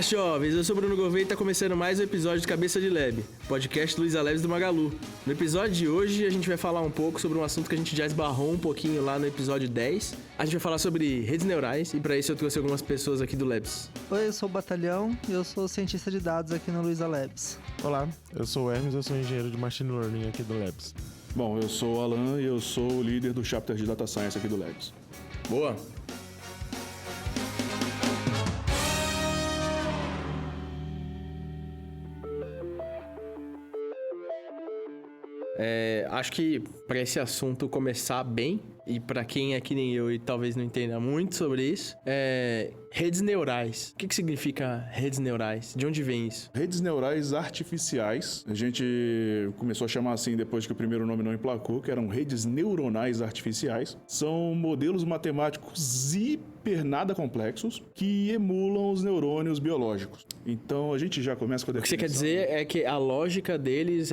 Olá, jovens! Eu sou Bruno Gouveia e tá começando mais um episódio de Cabeça de Lab, podcast Luiza Labs do Magalu. No episódio de hoje, a gente vai falar um pouco sobre um assunto que a gente já esbarrou um pouquinho lá no episódio 10. A gente vai falar sobre redes neurais e para isso eu trouxe algumas pessoas aqui do Labs. Oi, eu sou o Batalhão e eu sou cientista de dados aqui no Luiza Labs. Olá, eu sou o Hermes, eu sou engenheiro de Machine Learning aqui do Labs. Bom, eu sou o Alan e eu sou o líder do chapter de Data Science aqui do Labs. Boa! Acho que para esse assunto começar bem, e para quem é que nem eu e talvez não entenda muito sobre isso, redes neurais. O que significa redes neurais? De onde vem isso? Redes neurais artificiais, a gente começou a chamar assim depois que o primeiro nome não emplacou, que eram redes neuronais artificiais. São modelos matemáticos hiper nada complexos que emulam os neurônios biológicos. Então a gente já começa com a definição. O que você quer dizer é que a lógica deles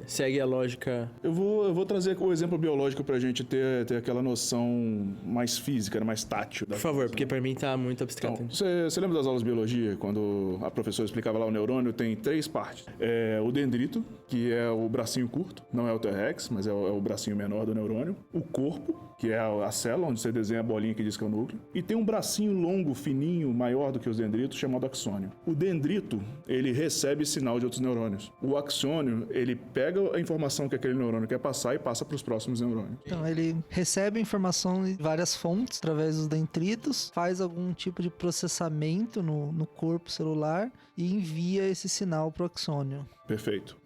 segue a lógica... Eu vou trazer o exemplo biológico pra gente ter aquela noção mais física, mais tátil. Por favor, porque pra mim tá muito abstrato. Então, você lembra das aulas de biologia, quando a professora explicava lá o neurônio, tem 3 partes. O dendrito, que é o bracinho curto, não é o T-Rex, mas é o bracinho menor do neurônio. O corpo, que é a célula, onde você desenha a bolinha que diz que é o núcleo. E tem um bracinho longo, fininho, maior do que os dendritos, chamado axônio. O dendrito, ele recebe sinal de outros neurônios. O axônio, ele pega a informação que aquele neurônio quer passar e passa para os próximos neurônios. Então, ele recebe informação de várias fontes, através dos dendritos, faz algum tipo de processamento no corpo celular e envia esse sinal para o axônio. Perfeito.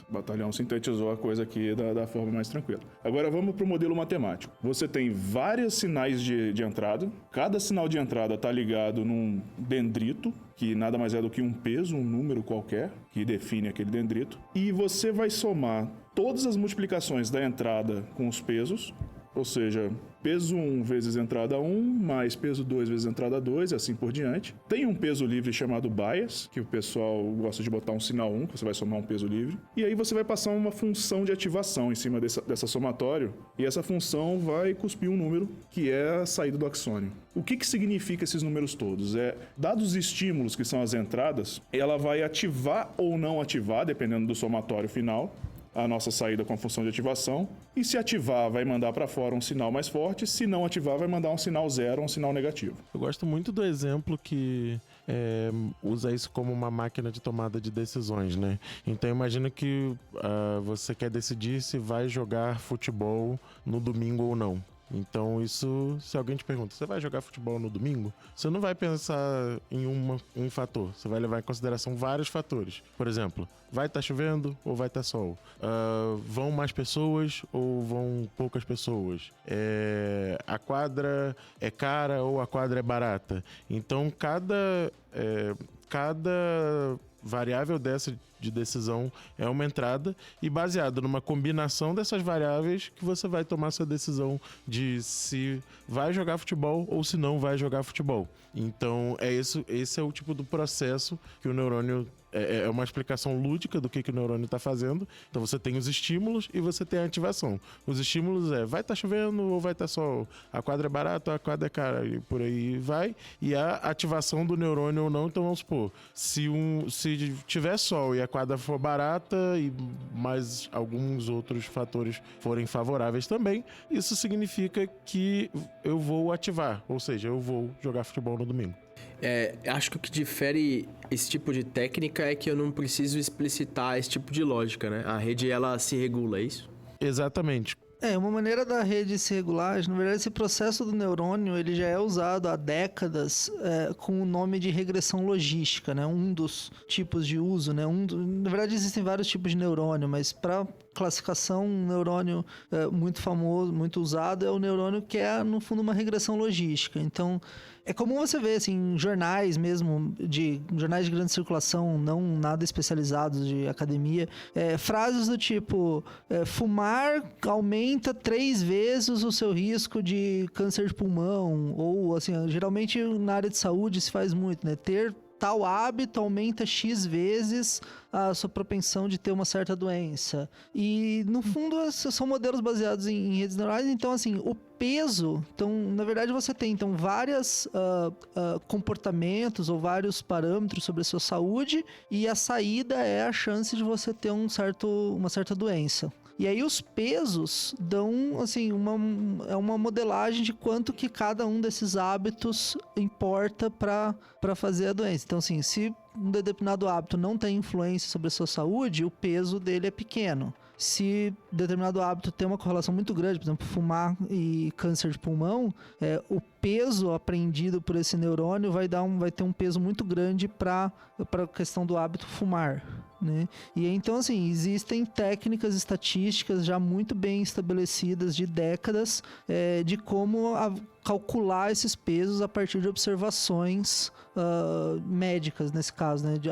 O Batalhão sintetizou a coisa aqui da forma mais tranquila. Agora vamos para o modelo matemático. Você tem vários sinais de entrada. Cada sinal de entrada está ligado num dendrito, que nada mais é do que um peso, um número qualquer, que define aquele dendrito. E você vai somar todas as multiplicações da entrada com os pesos, ou seja, peso 1 vezes entrada 1, mais peso 2 vezes entrada 2, e assim por diante. Tem um peso livre chamado bias, que o pessoal gosta de botar um sinal 1, que você vai somar um peso livre. E aí você vai passar uma função de ativação em cima dessa somatório, e essa função vai cuspir um número, que é a saída do axônio. O que significa esses números todos? Dados os estímulos, que são as entradas, ela vai ativar ou não ativar, dependendo do somatório final, a nossa saída com a função de ativação, e se ativar vai mandar para fora um sinal mais forte, se não ativar vai mandar um sinal zero, um sinal negativo. Eu gosto muito do exemplo que usa isso como uma máquina de tomada de decisões, né? Então imagina que você quer decidir se vai jogar futebol no domingo ou não. Então isso, se alguém te pergunta, você vai jogar futebol no domingo? Você não vai pensar em um fator, você vai levar em consideração vários fatores. Por exemplo, vai estar chovendo ou vai estar sol? Vão mais pessoas ou vão poucas pessoas? A quadra é cara ou a quadra é barata? Então cada variável dessa de decisão é uma entrada, e baseado numa combinação dessas variáveis que você vai tomar sua decisão de se vai jogar futebol ou se não vai jogar futebol. Então esse é o tipo do processo que o neurônio é uma explicação lúdica do que o neurônio está fazendo. Então você tem os estímulos e você tem a ativação. Os estímulos vai estar chovendo ou vai estar sol, a quadra é barata ou a quadra é cara, e por aí vai. E a ativação do neurônio ou não, então vamos supor, se tiver sol e a quadra for barata e mais alguns outros fatores forem favoráveis também, isso significa que eu vou ativar, ou seja, eu vou jogar futebol no domingo. Acho que o que difere esse tipo de técnica é que eu não preciso explicitar esse tipo de lógica, né? A rede, ela se regula, é isso? Exatamente. Uma maneira da rede se regular, na verdade, esse processo do neurônio, ele já é usado há décadas com o nome de regressão logística, né? Um dos tipos de uso, né? Na verdade, existem vários tipos de neurônio, mas para classificação, um neurônio muito famoso, muito usado, é o neurônio que é, no fundo, uma regressão logística. Então, é comum você ver, assim, jornais mesmo, jornais de grande circulação, não nada especializados de academia, frases do tipo, fumar aumenta 3 vezes o seu risco de câncer de pulmão, ou, assim, geralmente na área de saúde se faz muito, né? Ter tal hábito aumenta X vezes a sua propensão de ter uma certa doença. E, no fundo, são modelos baseados em redes neurais. Então, assim, o peso... Então, na verdade, você tem vários comportamentos ou vários parâmetros sobre a sua saúde, e a saída é a chance de você ter uma certa doença. E aí os pesos dão, assim, uma modelagem de quanto que cada um desses hábitos importa para fazer a doença. Então, assim, se um determinado hábito não tem influência sobre a sua saúde, o peso dele é pequeno. Se determinado hábito tem uma correlação muito grande, por exemplo, fumar e câncer de pulmão, o peso aprendido por esse neurônio vai ter um peso muito grande para a questão do hábito fumar, né? E então, assim, existem técnicas estatísticas já muito bem estabelecidas de décadas de como calcular esses pesos a partir de observações médicas, nesse caso, né? De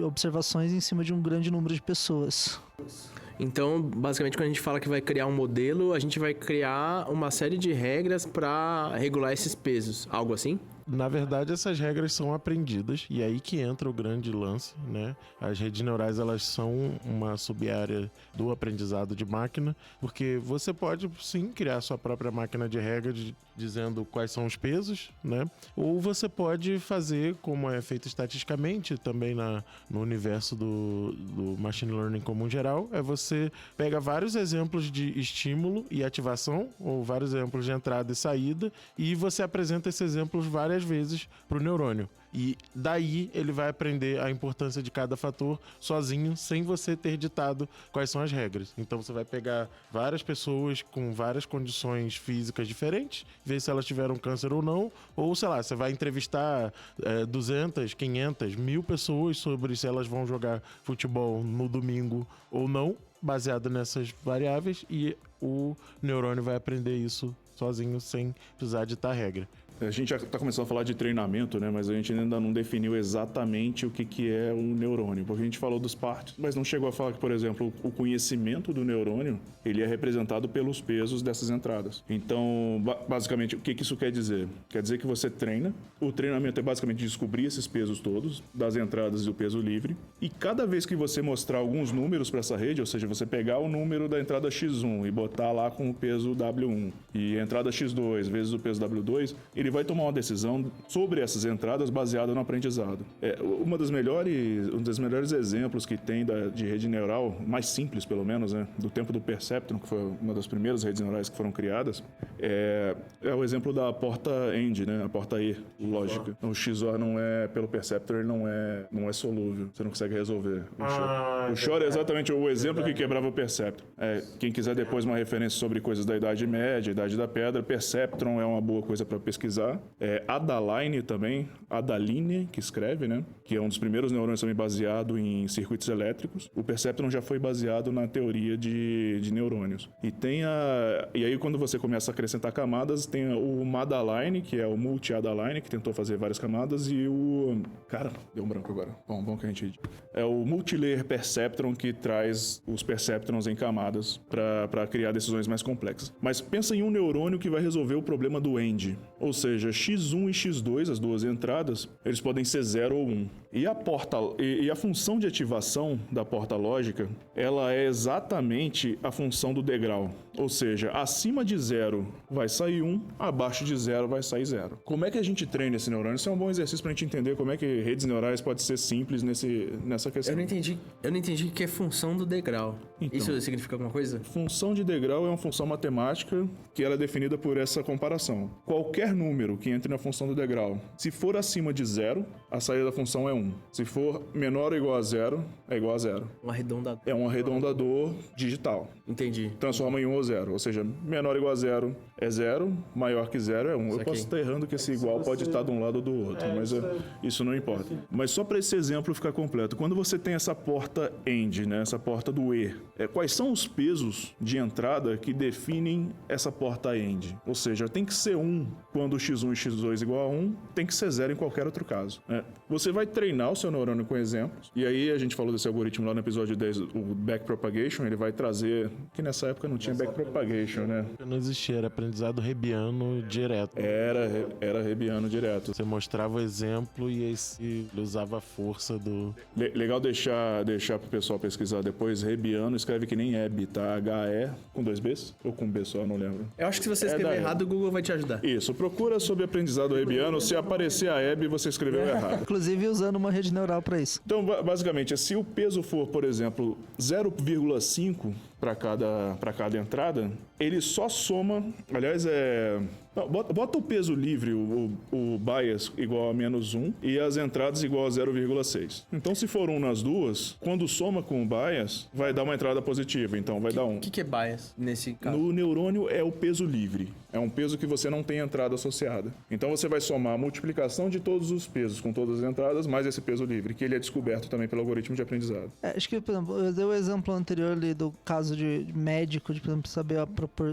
observações em cima de um grande número de pessoas. Então, basicamente, quando a gente fala que vai criar um modelo, a gente vai criar uma série de regras para regular esses pesos, algo assim? Na verdade, essas regras são aprendidas, e aí que entra o grande lance, né? As redes neurais, elas são uma sub-área do aprendizado de máquina, porque você pode, sim, criar sua própria máquina de regras dizendo quais são os pesos, né? Ou você pode fazer, como é feito estatisticamente, também no universo do machine learning como geral, você pega vários exemplos de estímulo e ativação, ou vários exemplos de entrada e saída, e você apresenta esses exemplos várias vezes para o neurônio. E daí ele vai aprender a importância de cada fator sozinho, sem você ter ditado quais são as regras. Então você vai pegar várias pessoas com várias condições físicas diferentes, ver se elas tiveram câncer ou não, ou sei lá, você vai entrevistar 200, 500, 1000 pessoas sobre se elas vão jogar futebol no domingo ou não, baseado nessas variáveis, e o neurônio vai aprender isso sozinho, sem precisar ditar regra. A gente já está começando a falar de treinamento, né? Mas a gente ainda não definiu exatamente o que é um neurônio. Porque a gente falou dos partes, mas não chegou a falar que, por exemplo, o conhecimento do neurônio, ele é representado pelos pesos dessas entradas. Então, basicamente, o que isso quer dizer? Quer dizer que você treina. O treinamento é basicamente descobrir esses pesos todos, das entradas e do peso livre. E cada vez que você mostrar alguns números para essa rede, ou seja, você pegar o número da entrada X1 e botar lá com o peso W1, e a entrada X2 vezes o peso W2, ele vai tomar uma decisão sobre essas entradas baseada no aprendizado. Um dos melhores exemplos que tem de rede neural, mais simples pelo menos, né, do tempo do Perceptron, que foi uma das primeiras redes neurais que foram criadas, é o exemplo da porta AND, né, a porta E, lógica. O XOR não é, pelo Perceptron, ele não é solúvel, você não consegue resolver. O XOR é exatamente o exemplo que quebrava o Perceptron. Quem quiser depois uma referência sobre coisas da Idade Média, Idade da Pedra, Perceptron é uma boa coisa para pesquisar. Adaline também, Adaline, que escreve, né? Que é um dos primeiros neurônios também baseado em circuitos elétricos. O Perceptron já foi baseado na teoria de neurônios. E aí quando você começa a acrescentar camadas, tem o Madaline, que é o Multi-Adaline, que tentou fazer várias camadas, e o... Cara, deu um branco agora. Bom que a gente... É o Multilayer Perceptron, que traz os Perceptrons em camadas para criar decisões mais complexas. Mas pensa em um neurônio que vai resolver o problema do AND. Ou seja, X1 e X2, as duas entradas, eles podem ser 0 ou 1. E a função de ativação da porta lógica, ela é exatamente a função do degrau. Ou seja, acima de 0 vai sair 1, abaixo de 0 vai sair 0. Como é que a gente treina esse neurônio? Isso é um bom exercício para a gente entender como é que redes neurais podem ser simples nessa questão. Eu não entendi o que é função do degrau. Então, isso significa alguma coisa? Função de degrau é uma função matemática que ela é definida por essa comparação. Qualquer número que entre na função do degrau, se for acima de 0, a saída da função é 1. Se for menor ou igual a 0, é igual a 0. Um arredondador. É um arredondador digital. Entendi. Transforma em 1 ou 0. Ou seja, menor ou igual a 0 é 0, maior que 0 é 1. Eu posso estar errando que esse igual pode estar de um lado ou do outro, mas isso não importa. Mas só para esse exemplo ficar completo, quando você tem essa porta AND, né, essa porta do E, quais são os pesos de entrada que definem essa porta AND? Ou seja, tem que ser 1 quando X1 e X2 igual a 1, tem que ser 0 em qualquer outro caso. Você vai treinar treinar o seu neurônio com exemplos. E aí a gente falou desse algoritmo lá no episódio 10, o backpropagation, ele vai trazer... Que nessa época não tinha backpropagation, né? Não existia, era aprendizado Hebbiano direto. Era Hebbiano direto. Você mostrava o exemplo e aí ele usava a força do... Legal deixar pro pessoal pesquisar depois. Hebbiano escreve que nem Hebb, tá? H-E com 2 Bs? Ou com B só, não lembro. Eu acho que se você escrever errado, o Google vai te ajudar. Isso, procura sobre aprendizado Hebbiano. Se aparecer a Hebb, você escreveu errado. Inclusive usando uma rede neural para isso. Então, basicamente, se o peso for, por exemplo, 0,5 para cada entrada, ele só soma... Aliás, bota o peso livre, o bias, igual a -1 e as entradas igual a 0,6. Então, se for 1 nas duas, quando soma com o bias, vai dar uma entrada positiva. Então, vai dar 1. O que é bias nesse caso? No neurônio é o peso livre. É um peso que você não tem entrada associada. Então, você vai somar a multiplicação de todos os pesos com todas as entradas, mais esse peso livre, que ele é descoberto também pelo algoritmo de aprendizado. Acho que, por exemplo, eu dei o exemplo anterior ali do caso de médico, de, por exemplo,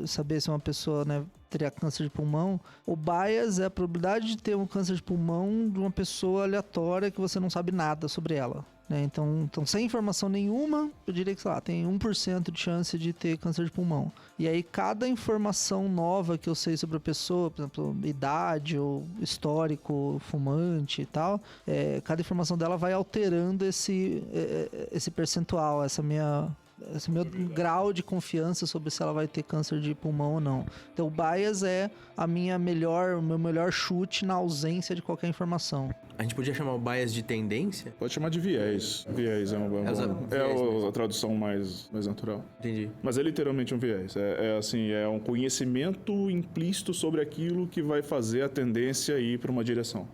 saber se uma pessoa, né, teria câncer de pulmão. O bias é a probabilidade de ter um câncer de pulmão de uma pessoa aleatória que você não sabe nada sobre ela. Então, sem informação nenhuma, eu diria que, sei lá, tem 1% de chance de ter câncer de pulmão. E aí, cada informação nova que eu sei sobre a pessoa, por exemplo, idade ou histórico, fumante e tal, cada informação dela vai alterando esse percentual, esse meu grau de confiança sobre se ela vai ter câncer de pulmão ou não. Então, o bias é o meu melhor chute na ausência de qualquer informação. A gente podia chamar o bias de tendência? Pode chamar de viés. Viés é a tradução mais natural. Entendi. Mas é literalmente um viés. É um conhecimento implícito sobre aquilo que vai fazer a tendência ir para uma direção.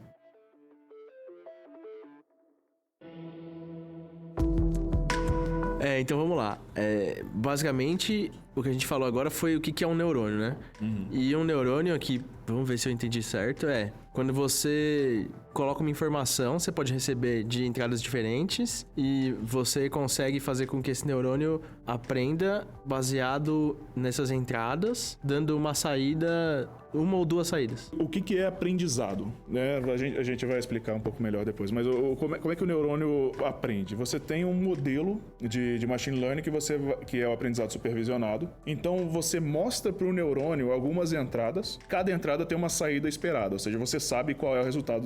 Então vamos lá. Basicamente, o que a gente falou agora foi o que é um neurônio, né? E um neurônio aqui, vamos ver se eu entendi certo, quando você coloca uma informação, você pode receber de entradas diferentes e você consegue fazer com que esse neurônio aprenda baseado nessas entradas, dando uma saída, uma ou duas saídas. O que é aprendizado? Né? A gente vai explicar um pouco melhor depois, mas como é que o neurônio aprende? Você tem um modelo de machine learning que é o aprendizado supervisionado. Então, você mostra para o neurônio algumas entradas. Cada entrada tem uma saída esperada, ou seja, você sabe qual é o resultado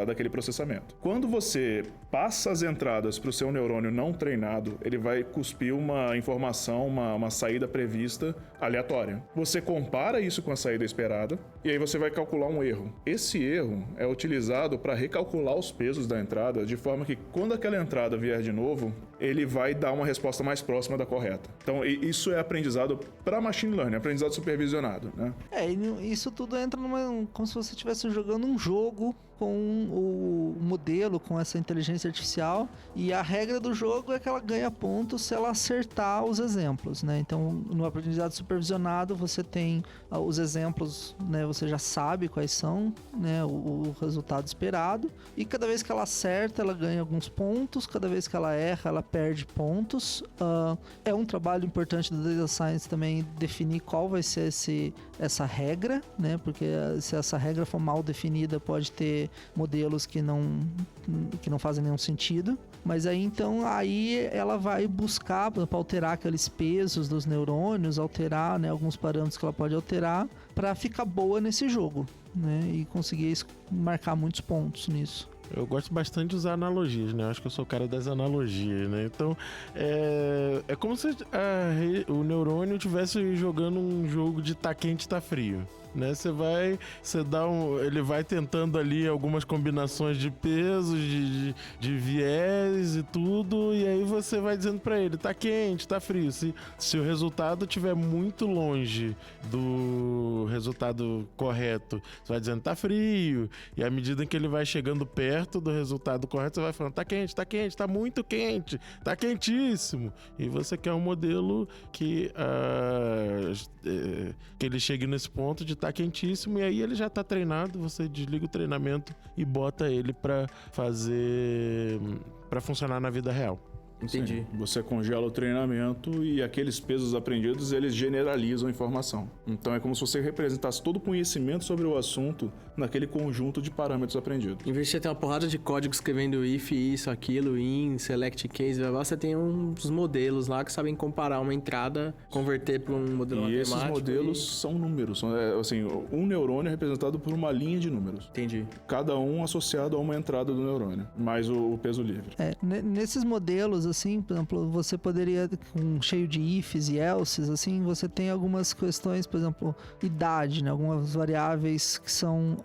daquele processamento. Quando você passa as entradas para o seu neurônio não treinado, ele vai cuspir uma informação, uma saída prevista aleatória. Você compara isso com a saída esperada e aí você vai calcular um erro. Esse erro é utilizado para recalcular os pesos da entrada, de forma que quando aquela entrada vier de novo, ele vai dar uma resposta mais próxima da correta. Então, isso é aprendizado para machine learning, aprendizado supervisionado, né? Isso tudo entra como se você estivesse jogando um jogo com o modelo, com essa inteligência artificial, e a regra do jogo é que ela ganha pontos se ela acertar os exemplos, né? Então, no aprendizado supervisionado, você tem os exemplos, né? Você já sabe quais são, né? O resultado esperado, e cada vez que ela acerta, ela ganha alguns pontos, cada vez que ela erra, ela perde pontos. É um trabalho importante do Data Science também definir qual vai ser essa regra, né? Porque se essa regra for mal definida, pode ter modelos que não fazem nenhum sentido. Mas aí ela vai buscar para alterar aqueles pesos dos neurônios, alterar, né, alguns parâmetros que ela pode alterar para ficar boa nesse jogo, né? E conseguir marcar muitos pontos nisso. Eu gosto bastante de usar analogias, né? Eu acho que eu sou o cara das analogias, né? Então, é como se o neurônio estivesse jogando um jogo de tá quente, tá frio. Né? Ele vai tentando ali algumas combinações de pesos, de viés e tudo, e aí você vai dizendo pra ele, tá quente, tá frio. Se o resultado estiver muito longe do resultado correto, você vai dizendo, tá frio, e à medida que ele vai chegando perto do resultado correto, você vai falando, tá quente, tá muito quente, tá quentíssimo. E você quer um modelo que ele chegue nesse ponto de tá quentíssimo, e aí ele já tá treinado, você desliga o treinamento e bota ele para funcionar na vida real. Entendi. Sim, você congela o treinamento e aqueles pesos aprendidos, eles generalizam a informação. Então é como se você representasse todo o conhecimento sobre o assunto naquele conjunto de parâmetros aprendidos. Em vez de você ter uma porrada de código escrevendo if, isso, aquilo, in, select case, você tem uns modelos lá que sabem comparar uma entrada, converter para um modelo E matemático. esses modelos são números. São, assim, um neurônio é representado por uma linha de números. Entendi. Cada um associado a uma entrada do neurônio, mais o peso livre. Nesses modelos, assim, por exemplo, você poderia, cheio de ifs e elses, assim, você tem algumas questões, por exemplo, idade, né? Algumas variáveis que são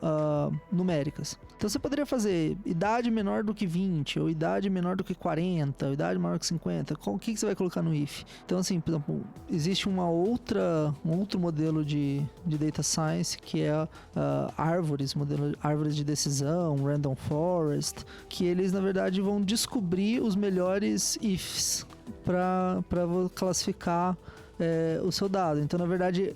numéricas. Então você poderia fazer idade menor do que 20, ou idade menor do que 40, ou idade maior que 50. O que você vai colocar no if? Então, assim, por exemplo, existe um outro modelo de data science que é árvores de decisão, random forest, que eles, na verdade, vão descobrir os melhores ifs para classificar o seu dado. Então, na verdade,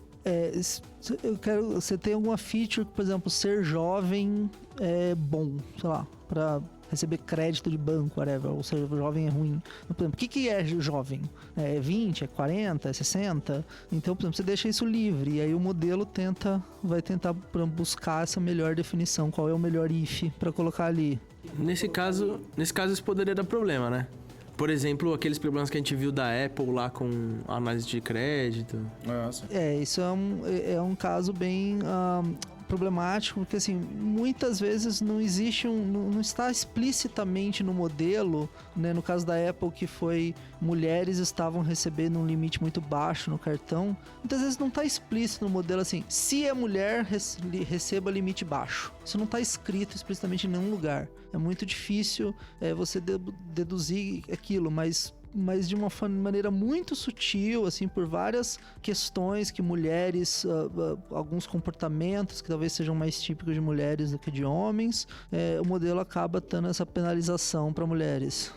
você tem alguma feature, por exemplo, ser jovem é bom, sei lá, para receber crédito de banco, whatever, ou seja, jovem é ruim. Por exemplo, o que é jovem? É 20, é 40, é 60? Então, por exemplo, você deixa isso livre e aí o modelo vai tentar buscar essa melhor definição, qual é o melhor if para colocar ali. Nesse caso, isso poderia dar problema, né? Por exemplo, aqueles problemas que a gente viu da Apple lá com análise de crédito. Sim. Isso é um caso bem problemático, porque assim, muitas vezes não existe não está explicitamente no modelo, né? No caso da Apple, que foi mulheres estavam recebendo um limite muito baixo no cartão, muitas vezes não está explícito no modelo assim, se é mulher, receba limite baixo. Isso não está escrito explicitamente em nenhum lugar. É muito difícil você deduzir aquilo, mas de uma maneira muito sutil, assim, por várias questões que mulheres, alguns comportamentos que talvez sejam mais típicos de mulheres do que de homens, o modelo acaba dando essa penalização para mulheres.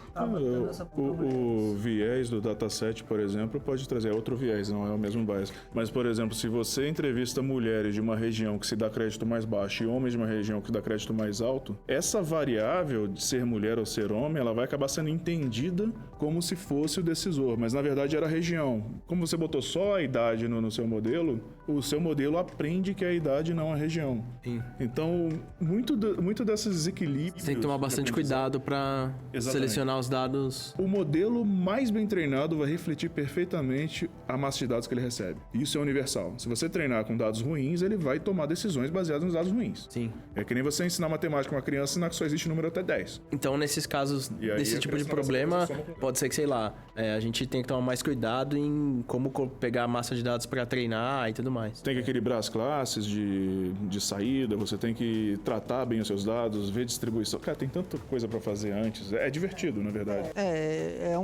O viés do dataset, por exemplo, pode trazer outro viés, não é o mesmo bias. Mas, por exemplo, se você entrevista mulheres de uma região que se dá crédito mais baixo e homens de uma região que dá crédito mais alto, essa variável de ser mulher ou ser homem, ela vai acabar sendo entendida como se fosse o decisor, mas na verdade era a região. Como você botou só a idade no seu modelo, o seu modelo aprende que é a idade não a região. Sim. Então, muito desses desequilíbrios... Você tem que tomar bastante cuidado para selecionar os dados. O modelo mais bem treinado vai refletir perfeitamente a massa de dados que ele recebe. Isso é universal. Se você treinar com dados ruins, ele vai tomar decisões baseadas nos dados ruins. Sim. É que nem você ensinar matemática a uma criança, ensinar que só existe número até 10. Então, nesses casos, desse tipo de problema, pode ser que, sei lá, a gente tem que tomar mais cuidado em como pegar a massa de dados para treinar e tudo mais. Tem que equilibrar as classes de saída, você tem que tratar bem os seus dados, ver distribuição. Cara, tem tanta coisa para fazer antes. É divertido, na verdade. É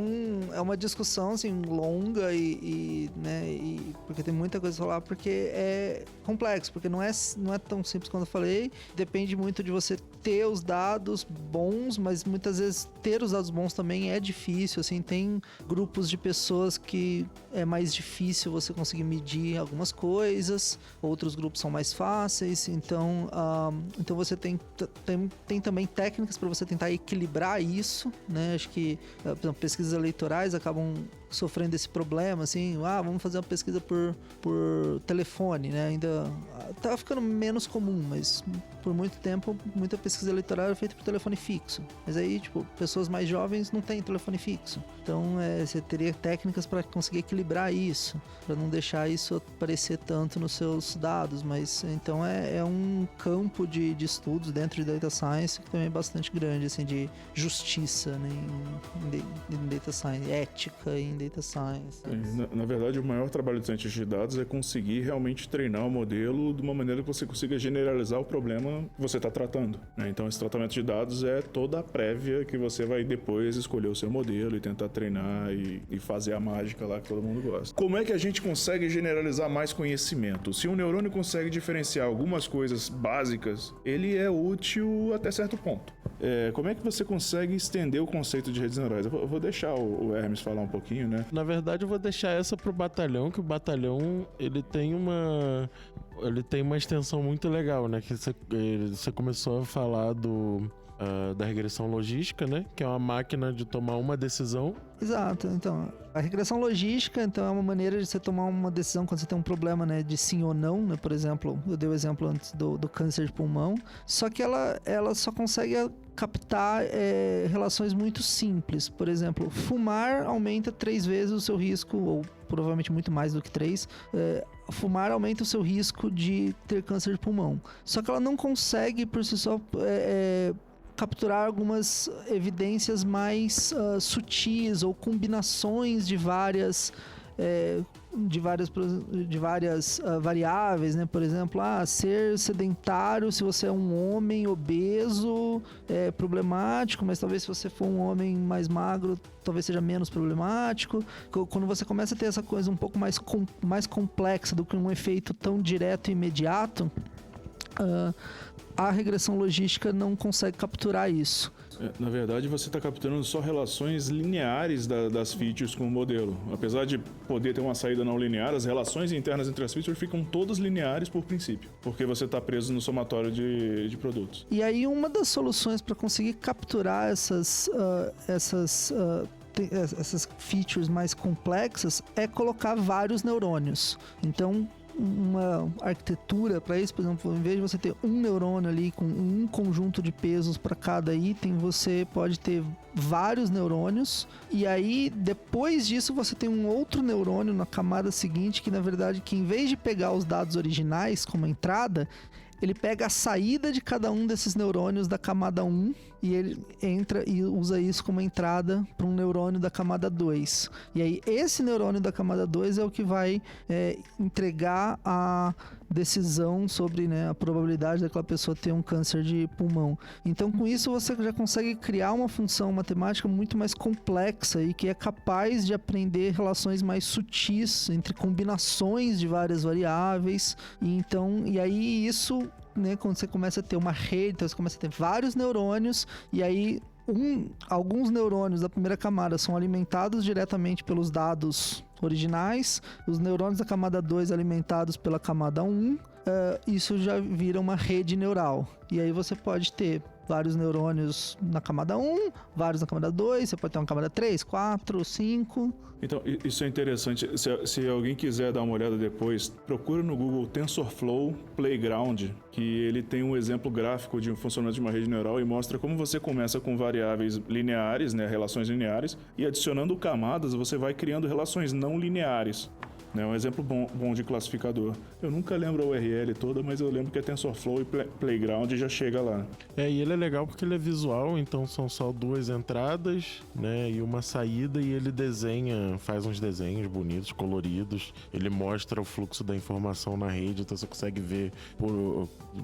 uma discussão, assim, longa porque tem muita coisa a falar, porque é complexo, porque não é tão simples quanto eu falei. Depende muito de você ter os dados bons, mas muitas vezes ter os dados bons também é difícil, assim, tem grupos de pessoas que é mais difícil você conseguir medir algumas coisas, outros grupos são mais fáceis, então você tem também técnicas para você tentar equilibrar isso, né? Acho que, por exemplo, pesquisas eleitorais acabam sofrendo esse problema, assim, vamos fazer uma pesquisa por telefone, né? Ainda tá ficando menos comum, mas por muito tempo, muita pesquisa eleitoral era feita por telefone fixo. Mas aí, tipo, pessoas mais jovens não têm telefone fixo. Então, você teria técnicas para conseguir equilibrar isso, para não deixar isso aparecer tanto nos seus dados. Mas, então, é um campo de estudos dentro de Data Science que também é bastante grande, assim, de justiça, né, em Data Science, ética em Data Science. Na verdade, o maior trabalho do cientista de dados é conseguir realmente treinar o modelo de uma maneira que você consiga generalizar o problema que você está tratando, né? Então, esse tratamento de dados é toda a prévia que você vai depois escolher o seu modelo e tentar treinar e fazer a mágica lá que todo mundo gosta. Como é que a gente consegue generalizar mais conhecimento? Se um neurônio consegue diferenciar algumas coisas básicas, ele é útil até certo ponto. Como é que você consegue estender o conceito de redes neurais? Eu vou deixar o Hermes falar um pouquinho, né? Na verdade, eu vou deixar essa pro batalhão, que o batalhão, ele tem uma extensão muito legal, né? Que você começou a falar da regressão logística, né? Que é uma máquina de tomar uma decisão. Exato, então, a regressão logística, então, é uma maneira de você tomar uma decisão quando você tem um problema, né, de sim ou não, né, por exemplo, eu dei o exemplo antes do câncer de pulmão, só que ela só consegue captar relações muito simples, por exemplo, fumar aumenta 3 vezes o seu risco, ou provavelmente muito mais do que 3, fumar aumenta o seu risco de ter câncer de pulmão, só que ela não consegue por si só capturar algumas evidências mais sutis ou combinações de várias variáveis, né? Por exemplo, ser sedentário se você é um homem obeso é problemático, mas talvez se você for um homem mais magro, talvez seja menos problemático. Quando você começa a ter essa coisa um pouco mais complexa do que um efeito tão direto e imediato, a regressão logística não consegue capturar isso. Na verdade, você está capturando só relações lineares das features com o modelo. Apesar de poder ter uma saída não linear, as relações internas entre as features ficam todas lineares por princípio, porque você está preso no somatório de produtos. E aí, uma das soluções para conseguir capturar essas features mais complexas é colocar vários neurônios. Então, uma arquitetura para isso, por exemplo, em vez de você ter um neurônio ali com um conjunto de pesos para cada item, você pode ter vários neurônios, e aí depois disso você tem um outro neurônio na camada seguinte que, na verdade, que em vez de pegar os dados originais como entrada, ele pega a saída de cada um desses neurônios da camada 1 e ele entra e usa isso como entrada para um neurônio da camada 2. E aí esse neurônio da camada 2 é o que vai entregar a decisão sobre, né, a probabilidade daquela pessoa ter um câncer de pulmão. Então, com isso, você já consegue criar uma função matemática muito mais complexa e que é capaz de aprender relações mais sutis entre combinações de várias variáveis. E aí isso, né, quando você começa a ter uma rede, então você começa a ter vários neurônios, e aí alguns neurônios da primeira camada são alimentados diretamente pelos dados originais, os neurônios da camada 2 alimentados pela camada 1, isso já vira uma rede neural. E aí você pode ter vários neurônios na camada 1, vários na camada 2, você pode ter uma camada 3, 4, 5. Então, isso é interessante. Se alguém quiser dar uma olhada depois, procura no Google TensorFlow Playground, que ele tem um exemplo gráfico de um funcionamento de uma rede neural e mostra como você começa com variáveis lineares, né, relações lineares, e adicionando camadas, você vai criando relações não lineares. É um exemplo bom de classificador. Eu nunca lembro a URL toda, mas eu lembro que é TensorFlow e Playground já chega lá. E ele é legal porque ele é visual, então são só 2 entradas, né, e uma saída, e ele faz uns desenhos bonitos, coloridos. Ele mostra o fluxo da informação na rede, então você consegue ver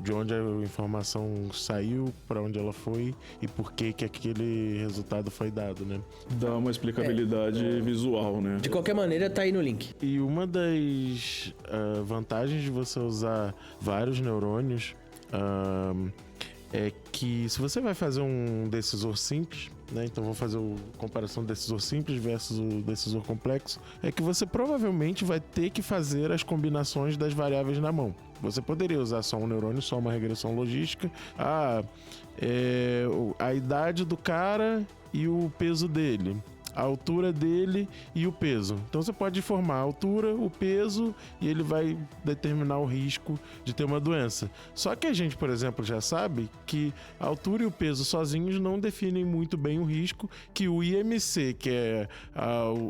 de onde a informação saiu, para onde ela foi e por que aquele resultado foi dado, né? Dá uma explicabilidade visual, né? De qualquer maneira, tá aí no link. E uma das vantagens de você usar vários neurônios é que se você vai fazer um decisor simples, né, então vou fazer a comparação do decisor simples versus o decisor complexo, é que você provavelmente vai ter que fazer as combinações das variáveis na mão. Você poderia usar só um neurônio, só uma regressão logística. A idade do cara e o peso dele, a altura dele e o peso. Então você pode formar a altura, o peso, e ele vai determinar o risco de ter uma doença. Só que a gente, por exemplo, já sabe que a altura e o peso sozinhos não definem muito bem o risco, que o IMC, que é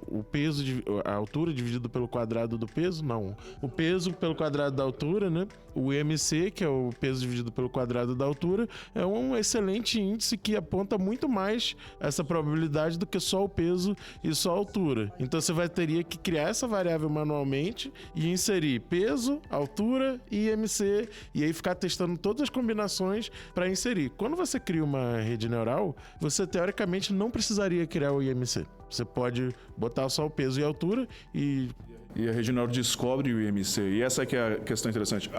o peso, a altura dividido pelo quadrado do peso, não. O peso pelo quadrado da altura, né? O IMC, que é o peso dividido pelo quadrado da altura, é um excelente índice que aponta muito mais essa probabilidade do que só o peso e só a altura. Então você teria que criar essa variável manualmente e inserir peso, altura e IMC, e aí ficar testando todas as combinações para inserir. Quando você cria uma rede neural, você teoricamente não precisaria criar o IMC. Você pode botar só o peso e a altura E a rede neural descobre o IMC. E essa que é a questão interessante.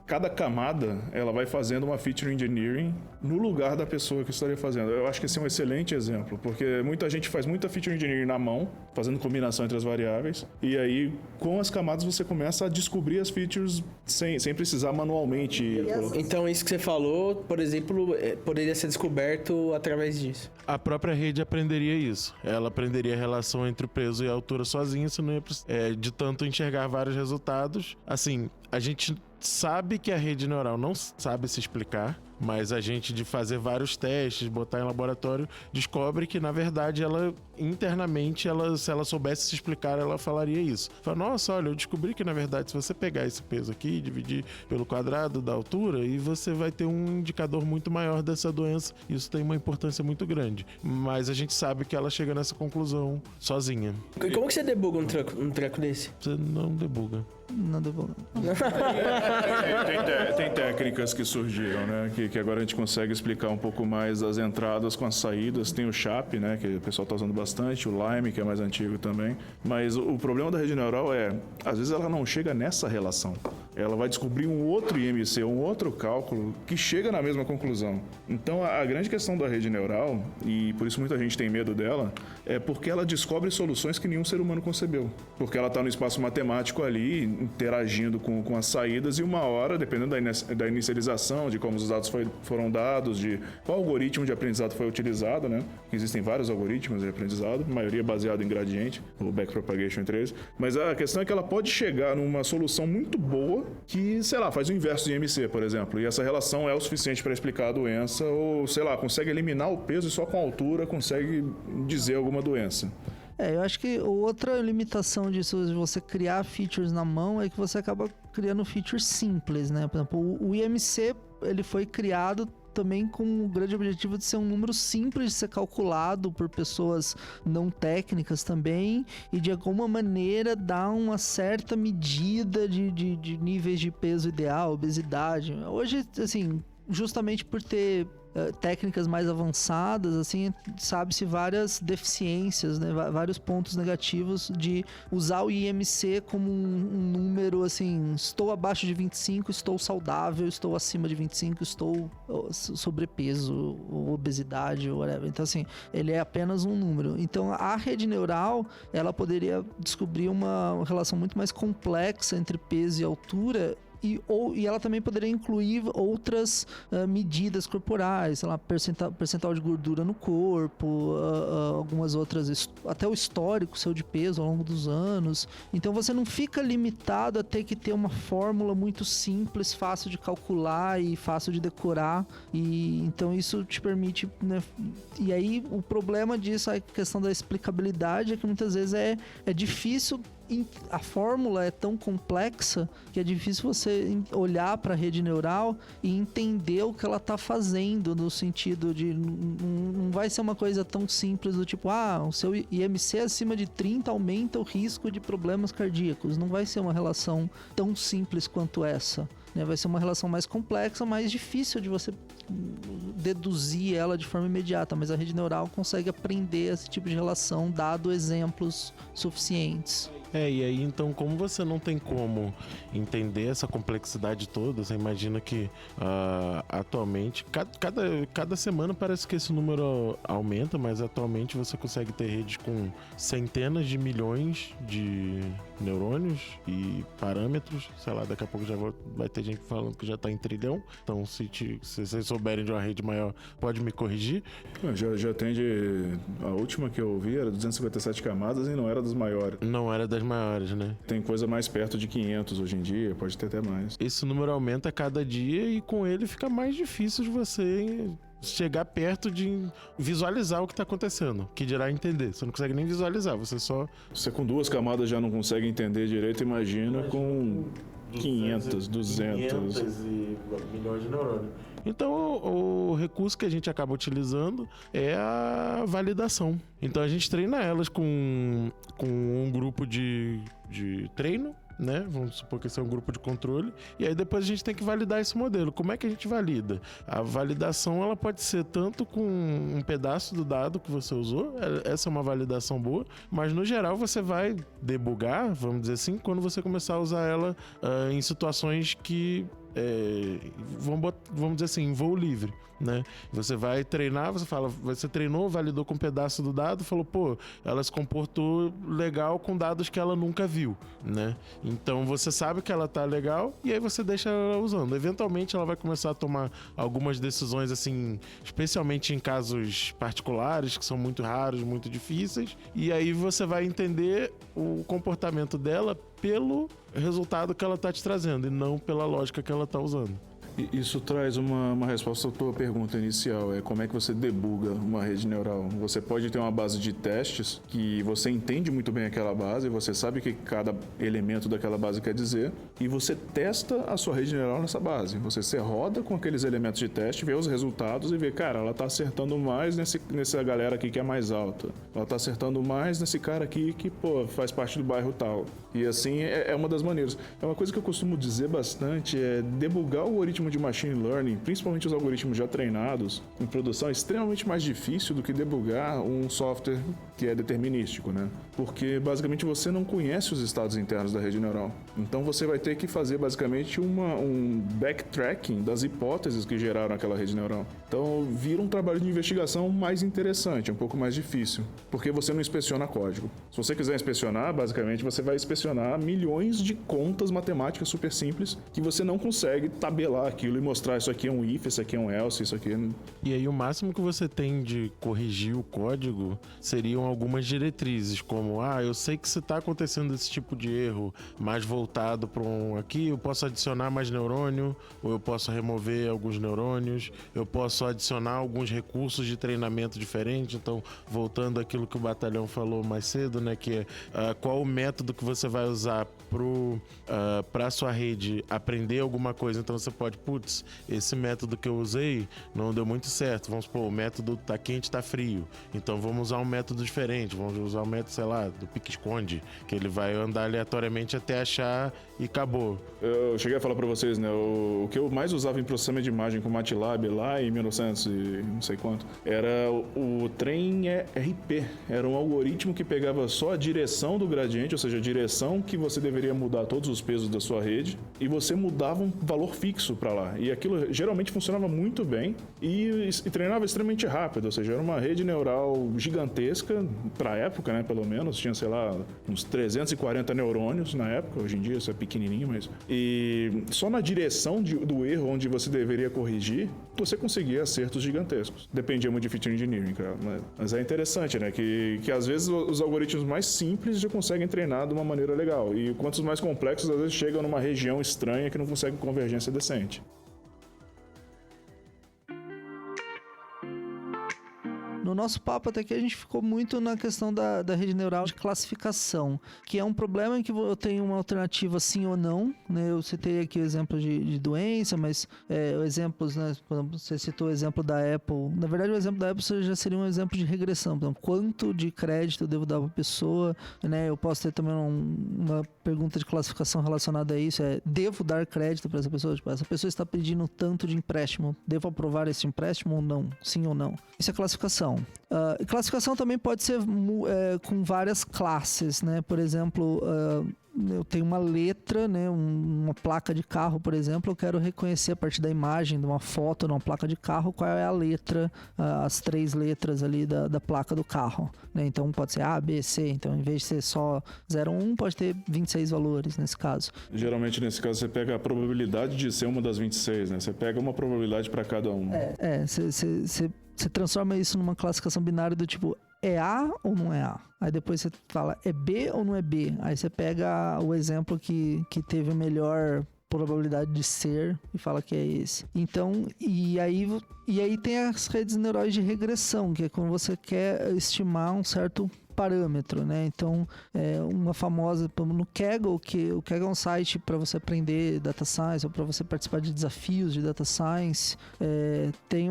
Cada camada, ela vai fazendo uma feature engineering no lugar da pessoa que estaria fazendo. Eu acho que esse é um excelente exemplo, porque muita gente faz muita feature engineering na mão, fazendo combinação entre as variáveis, e aí, com as camadas, você começa a descobrir as features sem precisar manualmente. Então, isso que você falou, por exemplo, poderia ser descoberto através disso. A própria rede aprenderia isso. Ela aprenderia a relação entre o peso e a altura sozinha, você não ia de tanto enxergar vários resultados. Assim, a gente sabe que a rede neural não sabe se explicar, mas a gente, de fazer vários testes, botar em laboratório, descobre que, na verdade, ela internamente, se ela soubesse se explicar, ela falaria isso. Fala, nossa, olha, eu descobri que, na verdade, se você pegar esse peso aqui e dividir pelo quadrado da altura, e você vai ter um indicador muito maior dessa doença. Isso tem uma importância muito grande. Mas a gente sabe que ela chega nessa conclusão sozinha. E como que você debuga um treco desse? Você não debuga. Não debuga. Tem técnicas que surgiram, né? Que agora a gente consegue explicar um pouco mais as entradas com as saídas. Tem o SHAP, né? Que o pessoal está usando bastante. O Lime, que é mais antigo também. Mas o problema da rede neural às vezes ela não chega nessa relação. Ela vai descobrir um outro IMC, um outro cálculo que chega na mesma conclusão. Então, a grande questão da rede neural, e por isso muita gente tem medo dela, é porque ela descobre soluções que nenhum ser humano concebeu. Porque ela está no espaço matemático ali, interagindo com as saídas, e uma hora, dependendo da inicialização, de como os dados foram dados, de qual algoritmo de aprendizado foi utilizado, né? Existem vários algoritmos de aprendizado, a maioria baseado em gradiente, o backpropagation entre eles. Mas a questão é que ela pode chegar numa solução muito boa que, sei lá, faz o inverso de IMC, por exemplo, e essa relação é o suficiente para explicar a doença, ou, sei lá, consegue eliminar o peso e só com a altura consegue dizer alguma doença. Eu acho que outra limitação disso, de você criar features na mão, é que você acaba criando features simples, né? Por exemplo, o IMC, ele foi criado também com o grande objetivo de ser um número simples de ser calculado por pessoas não técnicas também, e de alguma maneira dar uma certa medida de níveis de peso ideal, obesidade. Hoje, assim, justamente por ter técnicas mais avançadas, assim, sabe-se várias deficiências, né? Vários pontos negativos de usar o IMC como um número, assim, estou abaixo de 25, estou saudável, estou acima de 25, estou sobrepeso, ou obesidade, ou whatever. Então, assim, ele é apenas um número. Então, a rede neural, ela poderia descobrir uma relação muito mais complexa entre peso e altura, e ela também poderia incluir outras medidas corporais, sei lá, percentual de gordura no corpo, algumas outras, até o histórico seu de peso ao longo dos anos. Então você não fica limitado a ter que ter uma fórmula muito simples, fácil de calcular e fácil de decorar, e então isso te permite, né? E aí o problema disso, a questão da explicabilidade, é que muitas vezes é difícil. A fórmula é tão complexa que é difícil você olhar para a rede neural e entender o que ela está fazendo, no sentido de não vai ser uma coisa tão simples do tipo, o seu IMC acima de 30 aumenta o risco de problemas cardíacos. Não vai ser uma relação tão simples quanto essa, né? Vai ser uma relação mais complexa, mais difícil de você deduzir ela de forma imediata, mas a rede neural consegue aprender esse tipo de relação dado exemplos suficientes. E aí, então, como você não tem como entender essa complexidade toda, você imagina que atualmente, cada semana parece que esse número aumenta, mas atualmente você consegue ter redes com centenas de milhões de neurônios e parâmetros, sei lá, daqui a pouco já vai ter gente falando que já tá em trilhão, então se vocês souberem de uma rede maior, pode me corrigir. Já tem a última que eu vi era 257 camadas e não era das maiores. Não era das maiores, né? Tem coisa mais perto de 500 hoje em dia, pode ter até mais. Esse número aumenta a cada dia e com ele fica mais difícil de você chegar perto de visualizar o que está acontecendo, que dirá entender. Você não consegue nem visualizar, você com 2 camadas já não consegue entender direito, imagina com 500, 200 e milhões de neurônios. Então, o recurso que a gente acaba utilizando é a validação. Então, a gente treina elas com um grupo de treino, né? Vamos supor que esse é um grupo de controle. E aí depois a gente tem que validar esse modelo. Como é que a gente valida? A validação, ela pode ser tanto com um pedaço do dado que você usou, essa é uma validação boa, mas no geral você vai debugar, vamos dizer assim, quando você começar a usar ela em situações que vamos dizer assim, em voo livre, né? Você vai treinar, você treinou, validou com um pedaço do dado, falou, pô, ela se comportou legal com dados que ela nunca viu, né? Então você sabe que ela tá legal e aí você deixa ela usando. Eventualmente ela vai começar a tomar algumas decisões, assim, especialmente em casos particulares, que são muito raros, muito difíceis, e aí você vai entender o comportamento dela pelo resultado que ela tá te trazendo e não pela lógica que ela tá usando. Isso traz uma resposta à tua pergunta inicial, como é que você debuga uma rede neural. Você pode ter uma base de testes que você entende muito bem aquela base, você sabe o que cada elemento daquela base quer dizer, e você testa a sua rede neural nessa base. Você roda com aqueles elementos de teste, vê os resultados e vê, cara, ela tá acertando mais nessa galera aqui que é mais alta. Ela tá acertando mais nesse cara aqui que, pô, faz parte do bairro tal. E assim, é uma das maneiras. É uma coisa que eu costumo dizer bastante, debugar o algoritmo de machine learning, principalmente os algoritmos já treinados em produção, é extremamente mais difícil do que debugar um software que é determinístico, né? Porque basicamente você não conhece os estados internos da rede neural. Então você vai ter que fazer basicamente um backtracking das hipóteses que geraram aquela rede neural. Então vira um trabalho de investigação mais interessante, um pouco mais difícil, porque você não inspeciona código. Se você quiser inspecionar, basicamente você vai inspecionar milhões de contas matemáticas super simples que você não consegue tabelar aquilo e mostrar isso aqui é um if, isso aqui é um else, isso aqui é... E aí o máximo que você tem de corrigir o código seriam algumas diretrizes, como, eu sei que se está acontecendo esse tipo de erro mais voltado para aqui, eu posso adicionar mais neurônio, ou eu posso remover alguns neurônios, eu posso adicionar alguns recursos de treinamento diferentes. Então, voltando àquilo que o Batalhão falou mais cedo, né, que é qual o método que você vai usar para a sua rede aprender alguma coisa. Então você pode, esse método que eu usei não deu muito certo, vamos supor, o método tá quente, tá frio, então vamos usar um método diferente, vamos usar o método, sei lá, do pique-esconde, que ele vai andar aleatoriamente até achar e acabou. Eu cheguei a falar para vocês, né, o que eu mais usava em processamento de imagem com MATLAB lá em 1900 e não sei quanto, era o Train RP, era um algoritmo que pegava só a direção do gradiente, ou seja, a direção que você deveria mudar todos os pesos da sua rede, e você mudava um valor fixo para lá. E aquilo geralmente funcionava muito bem e treinava extremamente rápido, ou seja, era uma rede neural gigantesca, para a época, né, pelo menos, tinha, sei lá, uns 340 neurônios na época, hoje em dia isso é pequenininho, mas... E só na direção do erro onde você deveria corrigir, você conseguia acertos gigantescos. Dependia muito de feature engineering, cara. Mas é interessante, né, que às vezes os algoritmos mais simples já conseguem treinar de uma maneira legal, e quantos mais complexos, às vezes chegam numa região estranha que não consegue convergência decente. No nosso papo até aqui a gente ficou muito na questão da rede neural de classificação, que é um problema em que eu tenho uma alternativa sim ou não, né? Eu citei aqui o exemplo de doença, mas exemplos, né? Você citou o exemplo da Apple. Na verdade, o exemplo da Apple já seria um exemplo de regressão. Então, quanto de crédito eu devo dar para a pessoa, né? Eu posso ter também uma pergunta de classificação relacionada a isso, devo dar crédito para essa pessoa? Tipo, essa pessoa está pedindo tanto de empréstimo, devo aprovar esse empréstimo ou não? Sim ou não? Isso é classificação. Classificação também pode ser com várias classes, né? Por exemplo, eu tenho uma letra, né? Uma placa de carro, por exemplo, eu quero reconhecer a partir da imagem de uma foto de uma placa de carro qual é a letra, as 3 letras ali da placa do carro, né? Então pode ser A, B, C, então em vez de ser só 0, 1, pode ter 26 valores nesse caso. Geralmente nesse caso você pega a probabilidade de ser uma das 26, né? Você pega uma probabilidade para cada uma. Você transforma isso numa classificação binária do tipo, é A ou não é A? Aí depois você fala, é B ou não é B? Aí você pega o exemplo que teve a melhor probabilidade de ser e fala que é esse. Então, e aí tem as redes neurais de regressão, que é quando você quer estimar um certo parâmetro, né? Então, uma famosa no Kaggle, que o Kaggle é um site para você aprender data science ou para você participar de desafios de data science, tem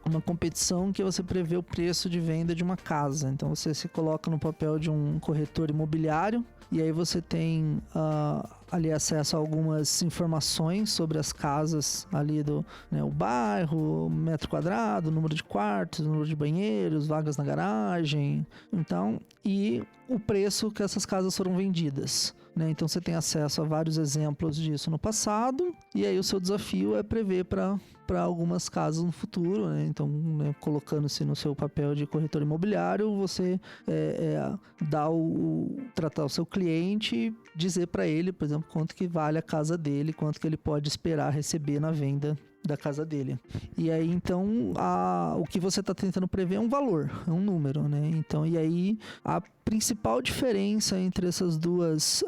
uma competição que você prevê o preço de venda de uma casa. Então você se coloca no papel de um corretor imobiliário e aí você tem ali acesso a algumas informações sobre as casas ali do, né, o bairro, metro quadrado, número de quartos, número de banheiros, vagas na garagem, então, e o preço que essas casas foram vendidas. Então você tem acesso a vários exemplos disso no passado, e aí o seu desafio é prever para algumas casas no futuro, né? Então, né, colocando-se no seu papel de corretor imobiliário, você tratar o seu cliente e dizer para ele, por exemplo, quanto que vale a casa dele, quanto que ele pode esperar receber na venda da casa dele. E aí, então, o que você está tentando prever é um valor, é um número, né? Então, e aí, a principal diferença entre essas duas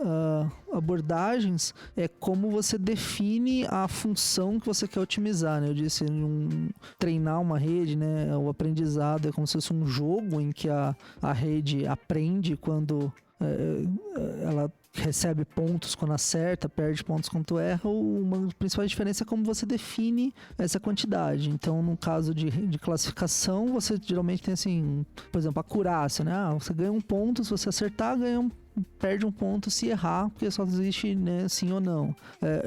abordagens é como você define a função que você quer otimizar, né? Eu disse, treinar uma rede, né? O aprendizado é como se fosse um jogo em que a rede aprende quando ela recebe pontos quando acerta, perde pontos quando erra. Uma das principais diferenças é como você define essa quantidade. Então, no caso de classificação, você geralmente tem assim, por exemplo, acurácia, né? Você ganha um ponto, se você acertar, perde um ponto se errar, porque só existe, né, sim ou não.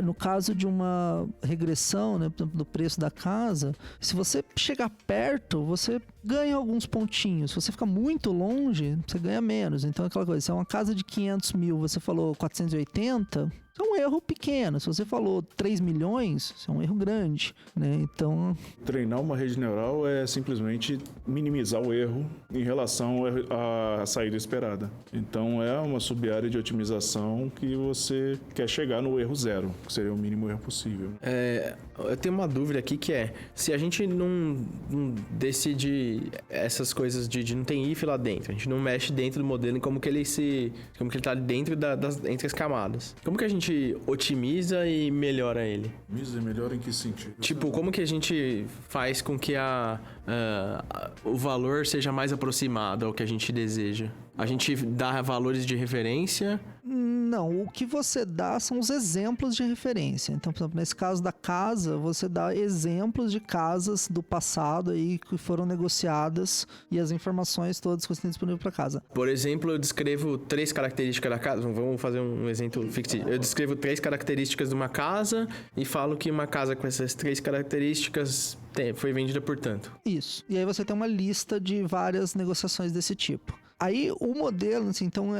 No caso de uma regressão, né, por exemplo, do preço da casa, se você chegar perto, você ganha alguns pontinhos. Se você ficar muito longe, você ganha menos. Então, aquela coisa, se é uma casa de 500 mil, você falou 480... isso é um erro pequeno. Se você falou 3 milhões, isso é um erro grande, né? Então... treinar uma rede neural é simplesmente minimizar o erro em relação à saída esperada. Então, é uma sub-área de otimização que você quer chegar no erro zero, que seria o mínimo erro possível. Eu tenho uma dúvida aqui que é, se a gente não decide essas coisas de não tem if lá dentro, a gente não mexe dentro do modelo em como que ele tá dentro entre as camadas. Como que a gente otimiza e melhora ele? Otimiza e melhora em que sentido? Tipo, como que a gente faz com que o valor seja mais aproximado ao que a gente deseja? A gente dá valores de referência? Não, o que você dá são os exemplos de referência. Então, por exemplo, nesse caso da casa, você dá exemplos de casas do passado aí que foram negociadas e as informações todas que você tem disponível para casa. Por exemplo, eu descrevo 3 características da casa. Vamos fazer um exemplo fictício. Eu descrevo 3 características de uma casa e falo que uma casa com essas 3 características foi vendida por tanto. Isso. E aí você tem uma lista de várias negociações desse tipo. Aí o modelo, assim, então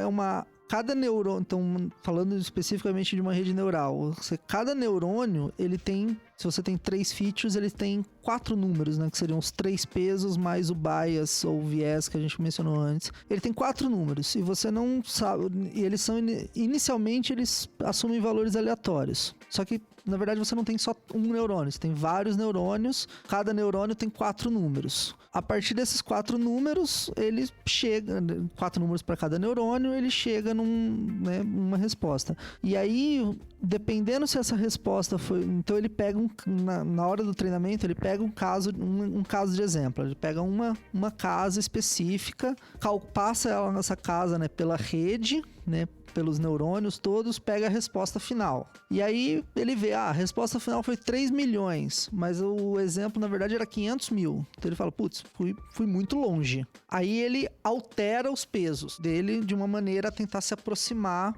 cada neurônio, então falando especificamente de uma rede neural, cada neurônio, ele tem, se você tem 3 features, ele tem 4 números, né, que seriam os 3 pesos mais o bias ou viés que a gente mencionou antes. Ele tem 4 números e você não sabe, e eles são, inicialmente eles assumem valores aleatórios, só que na verdade você não tem só um neurônio, você tem vários neurônios, cada neurônio tem 4 números. A partir desses 4 números, ele chega, 4 números para cada neurônio, ele chega numa resposta. E aí, dependendo se essa resposta foi... Então ele pega, na hora do treinamento, ele pega um caso de exemplo. Ele pega uma casa específica, passa essa casa, né, pela rede, né, pelos neurônios todos, pega a resposta final. E aí ele vê, a resposta final foi 3 milhões, mas o exemplo, na verdade, era 500 mil. Então ele fala, putz, fui muito longe. Aí ele altera os pesos dele de uma maneira a tentar se aproximar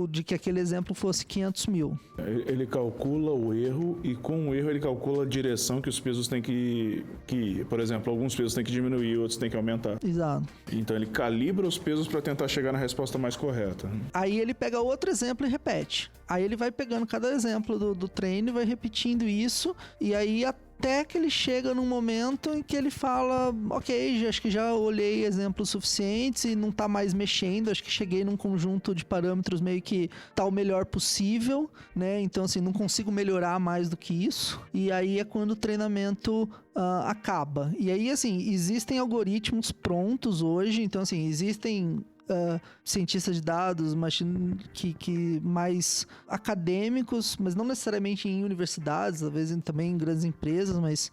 de que aquele exemplo fosse 500 mil. Ele calcula o erro e com o erro ele calcula a direção que os pesos têm que ir. Por exemplo, alguns pesos têm que diminuir, outros têm que aumentar. Exato. Então ele calibra os pesos para tentar chegar na resposta mais correta. Aí ele pega outro exemplo e repete. Aí ele vai pegando cada exemplo do treino e vai repetindo isso. E aí até que ele chega num momento em que ele fala, ok, acho que já olhei exemplos suficientes e não tá mais mexendo, acho que cheguei num conjunto de parâmetros meio que tá o melhor possível, né? Então assim, não consigo melhorar mais do que isso. E aí é quando o treinamento acaba. E aí assim, existem algoritmos prontos hoje, então assim, existem cientistas de dados, que mais acadêmicos, mas não necessariamente em universidades, às vezes também em grandes empresas, mas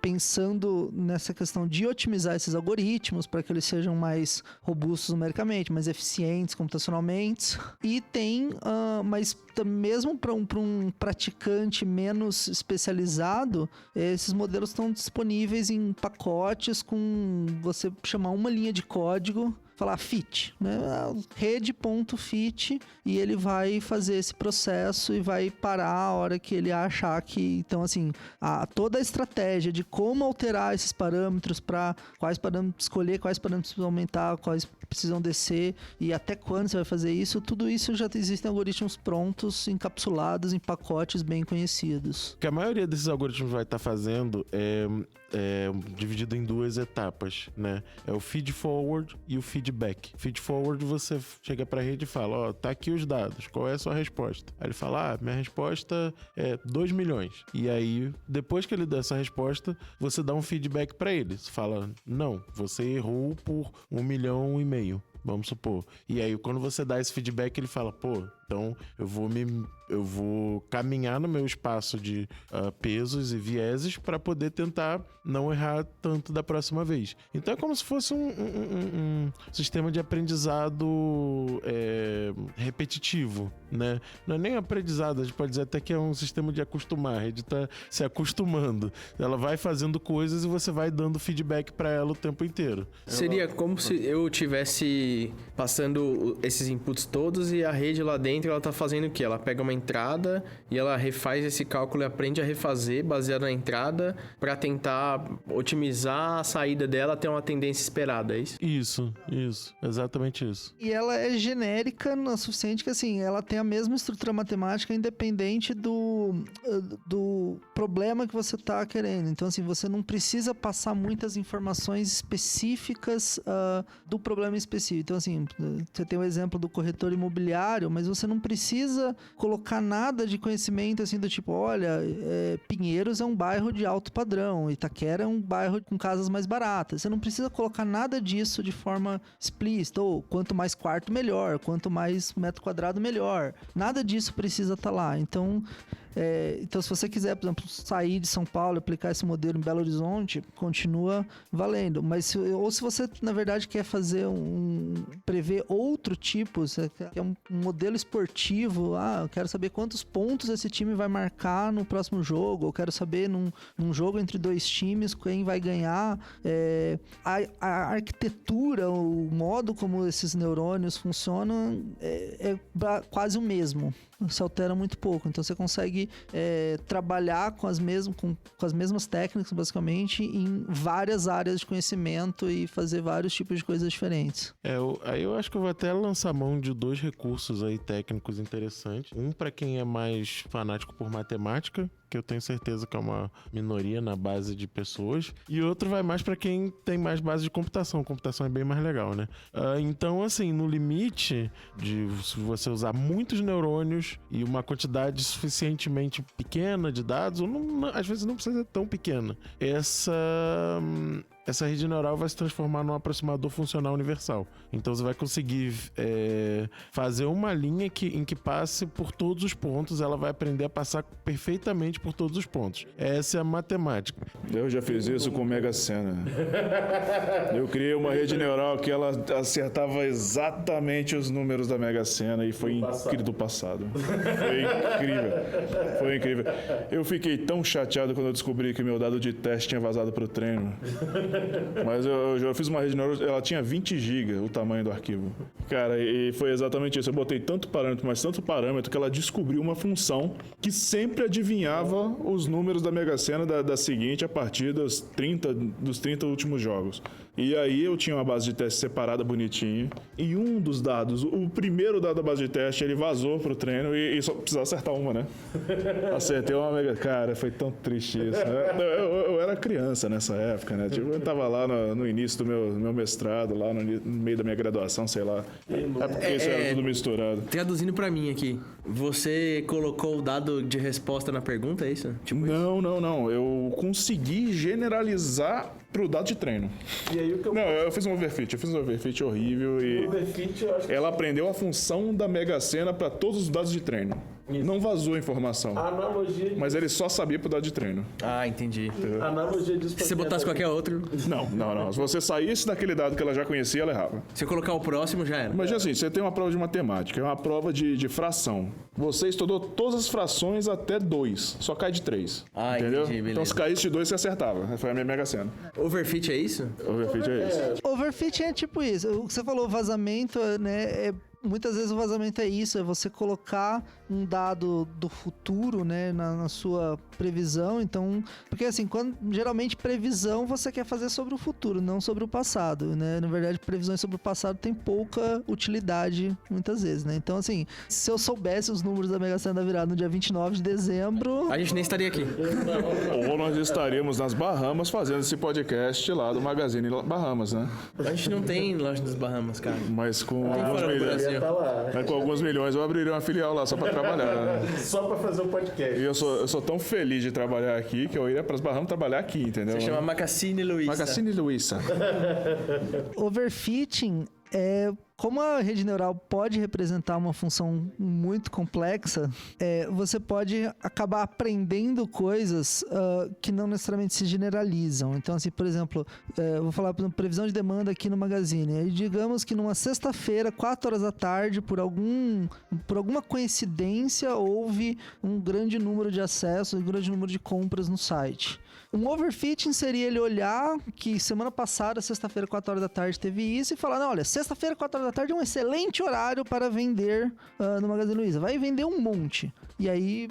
pensando nessa questão de otimizar esses algoritmos para que eles sejam mais robustos numericamente, mais eficientes computacionalmente. E tem, mas mesmo para um praticante menos especializado, esses modelos estão disponíveis em pacotes com você chamar uma linha de código, falar fit, né? Rede.fit, e ele vai fazer esse processo e vai parar a hora que ele achar que... Então, assim, toda a estratégia de como alterar esses parâmetros, para quais parâmetros escolher, quais parâmetros precisam aumentar, quais precisam descer e até quando você vai fazer isso, tudo isso já existem algoritmos prontos, encapsulados em pacotes bem conhecidos. O que a maioria desses algoritmos vai estar fazendo é dividido em duas etapas, né? É o feed forward e o feedback. Feed forward, você chega pra rede e fala, tá aqui os dados, qual é a sua resposta? Aí ele fala, minha resposta é 2 milhões. E aí, depois que ele dá essa resposta, você dá um feedback pra ele. Você fala, não, você errou por 1,5 milhão, vamos supor. E aí, quando você dá esse feedback, ele fala, então eu vou caminhar no meu espaço de pesos e vieses para poder tentar não errar tanto da próxima vez. Então é como se fosse um sistema de aprendizado repetitivo, né? Não é nem aprendizado, a gente pode dizer até que é um sistema de acostumar. A rede tá se acostumando. Ela vai fazendo coisas e você vai dando feedback para ela o tempo inteiro. Seria como se eu tivesse passando esses inputs todos e a rede lá dentro ela tá fazendo o quê? Ela pega uma entrada e ela refaz esse cálculo e aprende a refazer baseado na entrada para tentar otimizar a saída dela até uma tendência esperada, é isso? Isso, exatamente isso. E ela é genérica o suficiente que, assim, ela tem a mesma estrutura matemática independente do problema que você tá querendo. Então, assim, você não precisa passar muitas informações específicas do problema específico. Então, assim, você tem o exemplo do corretor imobiliário, mas você não precisa colocar nada de conhecimento, assim, do tipo, olha, Pinheiros é um bairro de alto padrão, Itaquera é um bairro com casas mais baratas. Você não precisa colocar nada disso de forma explícita, ou quanto mais quarto, melhor, quanto mais metro quadrado, melhor. Nada disso precisa estar lá. Então, se você quiser, por exemplo, sair de São Paulo e aplicar esse modelo em Belo Horizonte, continua valendo. Mas se você, na verdade, quer fazer prever outro tipo, você quer um modelo esportivo, eu quero saber quantos pontos esse time vai marcar no próximo jogo, eu quero saber num jogo entre dois times quem vai ganhar, a arquitetura, o modo como esses neurônios funcionam é quase o mesmo. Se altera muito pouco, então você consegue trabalhar com as mesmas técnicas, basicamente, em várias áreas de conhecimento e fazer vários tipos de coisas diferentes. Aí eu acho que eu vou até lançar mão de 2 recursos aí técnicos interessantes. Um para quem é mais fanático por matemática, que eu tenho certeza que é uma minoria na base de pessoas, e outro vai mais para quem tem mais base de computação. Computação é bem mais legal, né? Então, assim, no limite de você usar muitos neurônios e uma quantidade suficientemente pequena de dados, ou às vezes não precisa ser tão pequena, essa rede neural vai se transformar num aproximador funcional universal. Então você vai conseguir fazer uma linha em que passe por todos os pontos, ela vai aprender a passar perfeitamente por todos os pontos. Essa é a matemática. Eu já fiz isso com Mega Sena. Eu criei uma rede neural que ela acertava exatamente os números da Mega Sena e foi incrível do passado. Foi incrível. Eu fiquei tão chateado quando eu descobri que meu dado de teste tinha vazado pro treino. Mas eu fiz uma rede neural, ela tinha 20 GB o tamanho do arquivo. Cara, e foi exatamente isso. Eu botei tanto parâmetro que ela descobriu uma função que sempre adivinhava os números da Mega Sena da seguinte a partir dos 30 últimos jogos. E aí eu tinha uma base de teste separada bonitinha. E um dos dados, o primeiro dado da base de teste, ele vazou pro treino e só precisava acertar uma, né? Acertei uma Mega... Cara, foi tão triste isso. Eu era criança nessa época, né? Tipo, tava lá no início do meu mestrado, lá no meio da minha graduação, sei lá. É porque isso era tudo misturado. Traduzindo pra mim aqui, você colocou o dado de resposta na pergunta, é isso? Tipo, Não. Eu consegui generalizar pro dado de treino. E aí o que Não, eu fiz um overfit horrível e overfit, eu acho que ela aprendeu a função da Mega Sena para todos os dados de treino. Isso. Não vazou a informação, a analogia, mas ele só sabia pro dado de treino. entendi. a analogia disso. Se você botasse qualquer outro, Não. Se você saísse daquele dado que ela já conhecia, ela errava. se eu colocar o próximo, já era. Imagina assim, você tem uma prova de matemática, é uma prova de fração. Você estudou todas as frações até 2, só cai de 3. Entendeu? Entendi, beleza. Então se caísse de 2, você acertava. Foi a minha Mega Sena. Overfit é isso? Overfit é isso. Overfit é tipo isso. O que você falou, vazamento, né? Muitas vezes o vazamento é isso, é você colocar um dado do futuro, né, na sua previsão. Então, porque assim, geralmente previsão você quer fazer sobre o futuro, não sobre o passado, né? Na verdade, previsões sobre o passado tem pouca utilidade muitas vezes, né? Então, assim, se eu soubesse os números da Mega Sena da virada no dia 29 de dezembro... A gente nem estaria aqui. Ou nós estaríamos nas Bahamas fazendo esse podcast lá do Magazine Bahamas, né? A gente não tem loja nas Bahamas, cara. Mas com alguns fora do milhões. Brasil. Tá lá. Mas com alguns milhões eu abriria uma filial lá só pra trabalhar. Né? Só pra fazer o podcast. E eu sou tão feliz de trabalhar aqui que eu iria pras Bahamas trabalhar aqui, entendeu? Se chama Magazine Luiza. Magazine Luiza. Overfitting é... Como a rede neural pode representar uma função muito complexa, você pode acabar aprendendo coisas que não necessariamente se generalizam. Então, assim, por exemplo, eu vou falar, por exemplo, previsão de demanda aqui no Magazine. Aí, digamos que numa sexta-feira, 4 horas da tarde, por alguma coincidência, houve um grande número de acessos, um grande número de compras no site. Um overfitting seria ele olhar que semana passada, sexta-feira, 4 horas da tarde, teve isso e falar, não, olha, sexta-feira, 4 horas da tarde é um excelente horário para vender no Magazine Luiza. Vai vender um monte. E aí,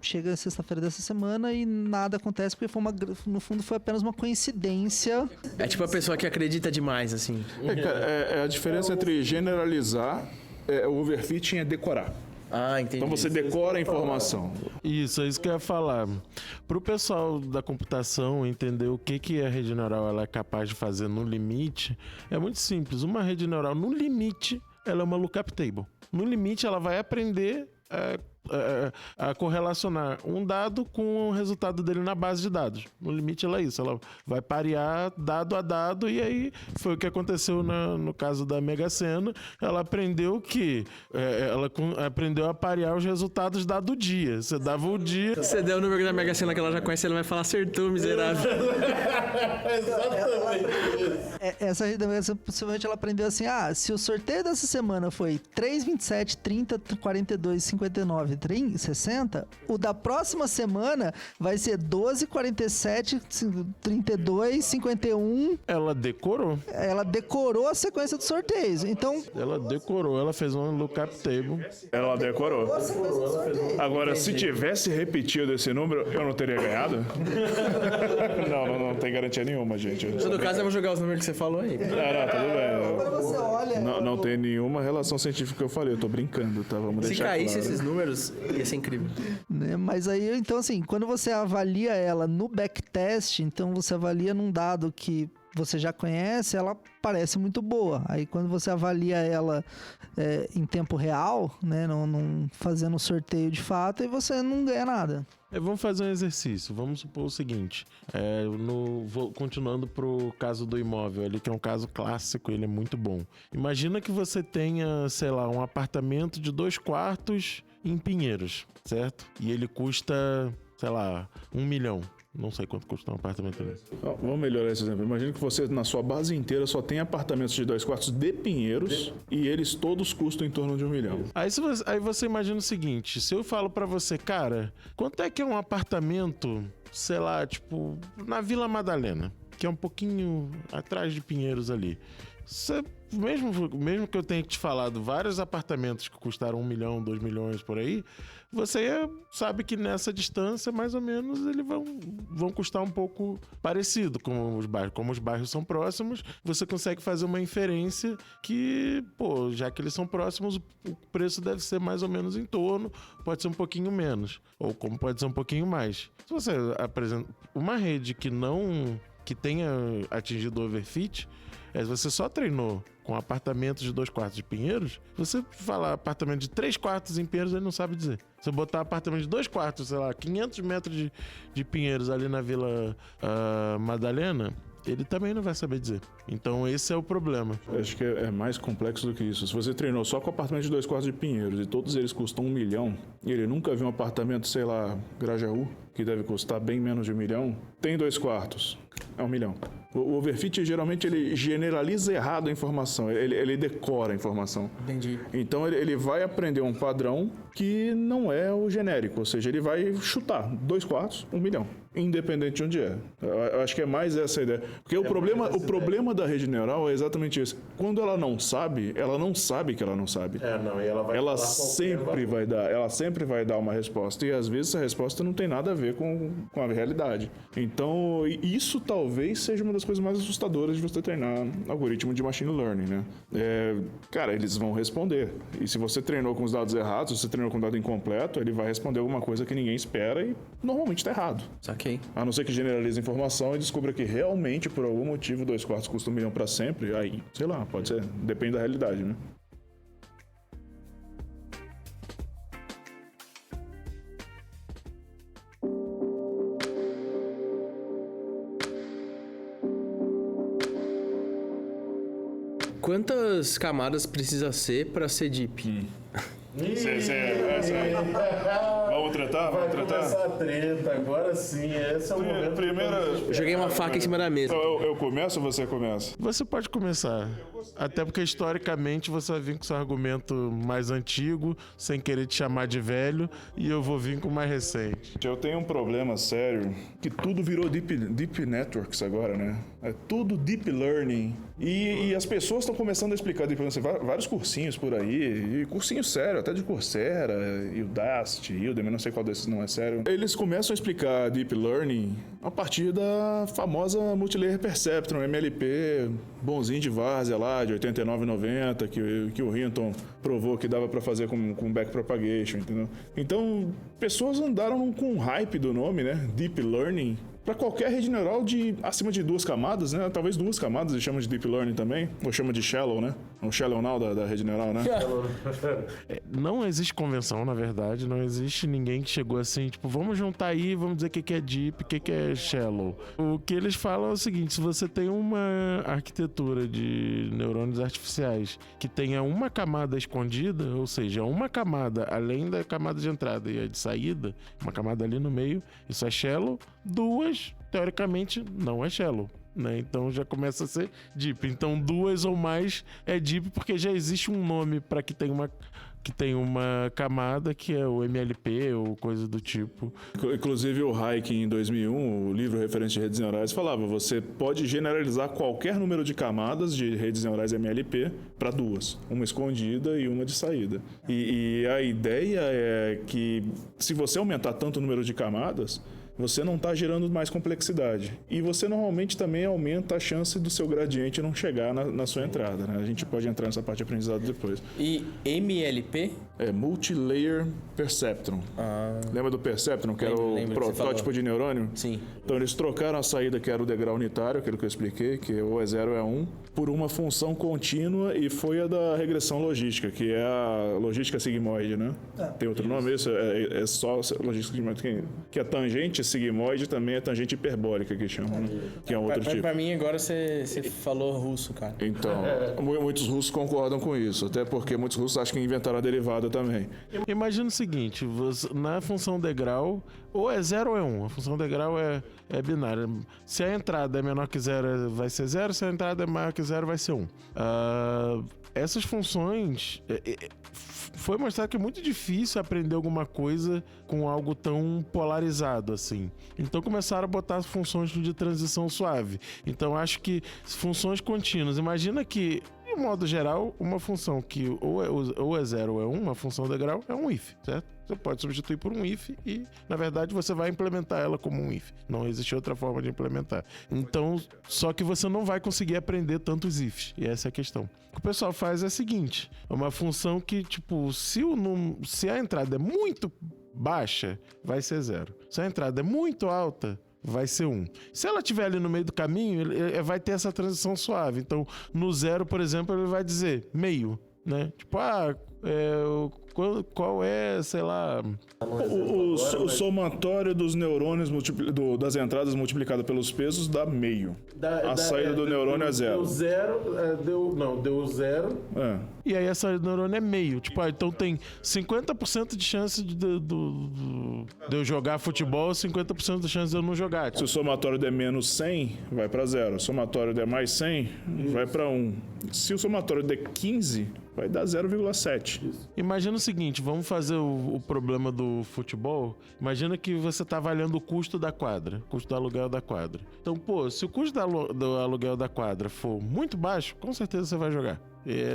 chega sexta-feira dessa semana e nada acontece porque no fundo foi apenas uma coincidência. É tipo a pessoa que acredita demais, assim. A diferença entre generalizar, o overfitting é decorar. Entendi. Então você decora a informação. Isso, é isso que eu ia falar. Para o pessoal da computação entender o que a rede neural ela é capaz de fazer no limite, é muito simples. Uma rede neural, no limite, ela é uma lookup table. No limite, ela vai aprender a correlacionar um dado com o resultado dele na base de dados. No limite, ela é isso. Ela vai parear dado a dado e aí foi o que aconteceu no caso da Mega Sena. Ela aprendeu que ela aprendeu a parear os resultados dado o dia. Você dava o dia... Você der o número da Mega Sena que ela já conhece, ela vai falar acertou, miserável. Essa rede da Mega Sena, possivelmente ela aprendeu assim, se o sorteio dessa semana foi 3, 27, 30, 42, 59, 60, o da próxima semana vai ser 12, 47, 32, 51. Ela decorou. Ela decorou a sequência dos sorteios. Então, Ela decorou, ela fez uma lookup table. Ela decorou. Agora, se tivesse repetido esse número, eu não teria ganhado? Não tem garantia nenhuma, gente. No todo caso, eu vou jogar os números que você falou aí. Tudo bem. quando você olha... Não tem nenhuma relação científica que eu falei, eu tô brincando, tá? Vamos Se deixar caísse claro. esses números, ia ser incrível. Né? Mas aí, então assim, quando você avalia ela no backtest, então você avalia num dado que você já conhece, ela parece muito boa. Aí quando você avalia ela em tempo real, né, não fazendo sorteio de fato, aí você não ganha nada. Vamos fazer um exercício. Vamos supor o seguinte. Continuando pro caso do imóvel ali, que é um caso clássico, ele é muito bom. Imagina que você tenha, sei lá, um apartamento de 2 quartos em Pinheiros, certo? E ele custa, sei lá, 1 milhão. Não sei quanto custa um apartamento ali. Vamos melhorar esse exemplo. Imagina que você, na sua base inteira, só tem apartamentos de 2 quartos de Pinheiros e eles todos custam em torno de 1 milhão. Aí você imagina o seguinte, se eu falo pra você, cara, quanto é que é um apartamento, sei lá, tipo, na Vila Madalena, que é um pouquinho atrás de Pinheiros ali. Você, mesmo que eu tenha te falado vários apartamentos que custaram 1 milhão, 2 milhões por aí, você sabe que nessa distância, mais ou menos, eles vão custar um pouco parecido com os bairros. Como os bairros são próximos, você consegue fazer uma inferência que, já que eles são próximos, o preço deve ser mais ou menos em torno, pode ser um pouquinho menos, ou como pode ser um pouquinho mais. Se você apresenta uma rede que não que tenha atingido o overfit, se você só treinou com apartamento de 2 quartos de Pinheiros, você falar apartamento de 3 quartos em Pinheiros, ele não sabe dizer. Se botar apartamento de 2 quartos, sei lá, 500 metros de Pinheiros ali na Vila Madalena, ele também não vai saber dizer. Então esse é o problema. Acho que é mais complexo do que isso. Se você treinou só com apartamento de 2 quartos de Pinheiros e todos eles custam 1 milhão, e ele nunca viu um apartamento, sei lá, Grajaú, que deve custar bem menos de 1 milhão, tem 2 quartos, é 1 milhão. O overfit, geralmente, ele generaliza errado a informação, ele decora a informação. Entendi. Então, ele vai aprender um padrão que não é o genérico, ou seja, ele vai chutar 2 quartos, 1 milhão, independente de onde é. Eu acho que é mais essa a ideia. Porque o problema da rede neural é exatamente isso. Quando ela não sabe que ela não sabe. E Ela sempre vai dar uma resposta. E às vezes essa resposta não tem nada a ver com a realidade. Então, isso talvez seja uma das coisas mais assustadoras de você treinar algoritmo de machine learning, né? Cara, eles vão responder. E se você treinou com os dados errados, se você treinou com dado incompleto, ele vai responder alguma coisa que ninguém espera e normalmente está errado. Saquei. A não ser que generalize a informação e descubra que realmente, por algum motivo, 2 quartos custa 1 milhão para sempre, aí, sei lá, pode ser. Depende da realidade, né? Quantas camadas precisa ser pra ser deep? Vamos tratar? Vai começar a treta, agora sim, esse é o momento. Eu joguei uma faca em cima da mesa. Então, eu começo ou você começa? Você pode começar. Até porque, historicamente, você vai vir com seu argumento mais antigo, sem querer te chamar de velho, e eu vou vir com o mais recente. Eu tenho um problema sério, que tudo virou deep networks agora, né? É tudo deep learning. E as pessoas estão começando a explicar deep learning. Vários cursinhos por aí, e cursinho sério, até de Coursera, Udacity, Udemy, não sei qual desses não é sério. Eles começam a explicar deep learning a partir da famosa multilayer perceptron, MLP, bonzinho de várzea lá, de 89 e 90, que o Hinton provou que dava para fazer com backpropagation, entendeu? Então, pessoas andaram com o hype do nome, né? Deep Learning, para qualquer rede neural de acima de 2 camadas, né? Talvez 2 camadas eles chamam de Deep Learning também, ou chama de Shallow, né? O Shallow Now da rede neural, né? Não existe convenção, na verdade, não existe ninguém que chegou assim, tipo, vamos juntar aí, vamos dizer o que é Deep, o que é Shallow. O que eles falam é o seguinte, se você tem uma arquitetura de neurônios artificiais que tenha uma camada escondida, ou seja, uma camada além da camada de entrada e a de saída, uma camada ali no meio, isso é Shallow. 2, teoricamente, não é shallow, né? Então já começa a ser deep. Então 2 ou mais é deep porque já existe um nome para que tem uma camada que é o MLP ou coisa do tipo. Inclusive o Hayek em 2001, o livro referente de redes neurais, falava: você pode generalizar qualquer número de camadas de redes neurais MLP para 2, uma escondida e uma de saída. E a ideia é que se você aumentar tanto o número de camadas, você não está gerando mais complexidade. E você normalmente também aumenta a chance do seu gradiente não chegar na sua entrada, né? A gente pode entrar nessa parte de aprendizado depois. E MLP? É Multilayer Perceptron. Lembra do Perceptron, que era o protótipo de neurônio? Sim. Então eles trocaram a saída, que era o degrau unitário, aquilo que eu expliquei, que ou é 0 ou é 1, por uma função contínua, e foi a da regressão logística, que é a logística sigmoide, né? Tem outro nome? Isso é só logística sigmoide, que é tangente sigmoide, também é tangente hiperbólica que chamam, né? Que é um outro tipo. Pra mim agora você falou russo, cara. Então, muitos russos concordam com isso, até porque muitos russos acham que inventaram a derivada também. Imagina o seguinte, na função degrau, ou é 0 ou é 1. A função degrau é binária. Se a entrada é menor que 0, vai ser 0. Se a entrada é maior que 0, vai ser 1. Essas funções... Foi mostrado que é muito difícil aprender alguma coisa com algo tão polarizado assim. Então começaram a botar funções de transição suave. Então acho que funções contínuas. Imagina que, de modo geral, uma função que ou é 0 ou é 1, uma função degrau, é um if, certo? Você pode substituir por um if e, na verdade, você vai implementar ela como um if. Não existe outra forma de implementar. Então, só que você não vai conseguir aprender tantos ifs. E essa é a questão. O que o pessoal faz é o seguinte. É uma função que, tipo, se a entrada é muito baixa, vai ser 0. Se a entrada é muito alta, vai ser 1. Se ela estiver ali no meio do caminho, ele vai ter essa transição suave. Então, no 0, por exemplo, ele vai dizer meio, né? Tipo, qual é, sei lá... O somatório dos neurônios das entradas multiplicado pelos pesos dá meio. A saída do neurônio é 0. Deu 0. E aí a saída do neurônio é meio. Tipo, então tem 50% de chance de eu jogar futebol, 50% de chance de eu não jogar. Tipo. Se o somatório der menos 100, vai para 0. Se o somatório der mais 100, vai para 1. Se o somatório der 15, vai dar 0,7. Imagina o seguinte, vamos fazer o problema do futebol. Imagina que você está avaliando o custo da quadra, custo do aluguel da quadra. Então, se o custo do aluguel da quadra for muito baixo, com certeza você vai jogar.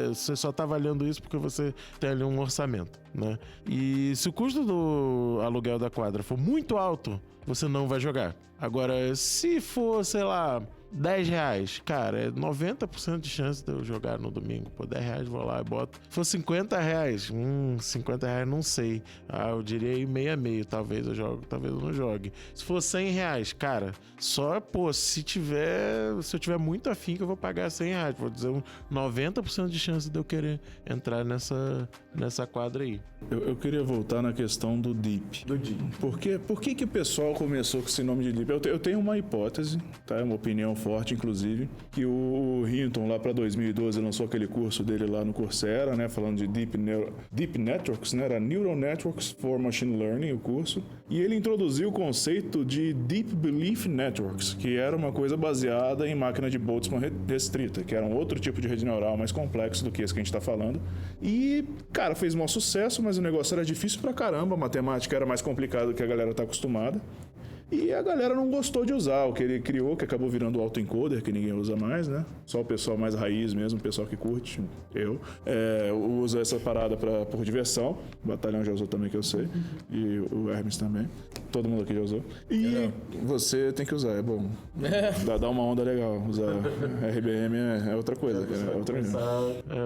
Você só está avaliando isso porque você tem ali um orçamento, né? E se o custo do aluguel da quadra for muito alto, você não vai jogar. Agora, se for, sei lá, R$10, cara, é 90% de chance de eu jogar no domingo. Pô, R$10 vou lá e boto. Se for R$50, R$50 não sei. Eu diria aí meio a meio. Talvez eu jogue, talvez eu não jogue. Se for R$100, cara, só, se eu tiver muito afim que eu vou pagar R$100. Vou dizer 90% de chance de eu querer entrar nessa quadra aí. Eu queria voltar na questão do DEEP. Por que o pessoal começou com esse nome de DEEP? Eu tenho uma hipótese, tá? É uma opinião forte, inclusive, que o Hinton, lá para 2012, lançou aquele curso dele lá no Coursera, né? Falando de Deep Networks, né? Era Neural Networks for Machine Learning, o curso. E ele introduziu o conceito de Deep Belief Networks, que era uma coisa baseada em máquina de Boltzmann restrita, que era um outro tipo de rede neural mais complexo do que esse que a gente está falando. E, cara, fez um sucesso, mas o negócio era difícil pra caramba, a matemática era mais complicada do que a galera tá acostumada. E a galera não gostou de usar o que ele criou, que acabou virando o autoencoder, que ninguém usa mais, né? Só o pessoal mais raiz mesmo, o pessoal que curte, usa essa parada por diversão. O Batalhão já usou também, que eu sei. E o Hermes também. Todo mundo aqui já usou. E você tem que usar, é bom. Dá uma onda legal. Usar RBM é outra coisa, cara. É outra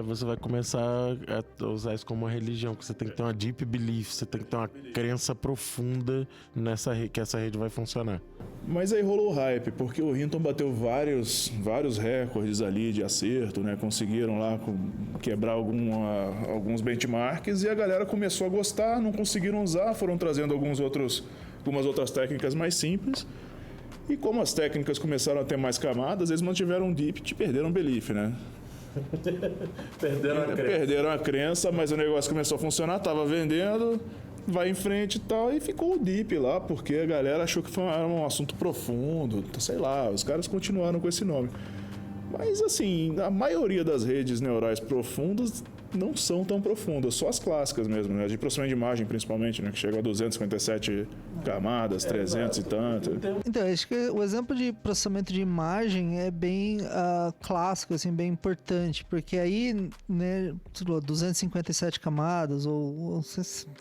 você vai começar a usar isso como uma religião, que você tem que ter uma deep belief, você tem que ter uma crença profunda que essa rede vai funcionar. Mas aí rolou o hype, porque o Hinton bateu vários recordes ali de acerto, né? Conseguiram lá quebrar alguns benchmarks e a galera começou a gostar, não conseguiram usar, foram trazendo algumas outras técnicas mais simples. E como as técnicas começaram a ter mais camadas, eles mantiveram o deep e perderam o belief, né? Perderam a crença, mas o negócio começou a funcionar, tava vendendo, vai em frente e tal, e ficou o deep lá, porque a galera achou que era um assunto profundo, sei lá, os caras continuaram com esse nome. Mas assim, a maioria das redes neurais profundas não são tão profundas, só as clássicas mesmo, né? De processamento de imagem principalmente, né? Que chega a 257 camadas, 300 e tanto. Então, acho que o exemplo de processamento de imagem é bem clássico, assim, bem importante, porque aí, né, 257 camadas, ou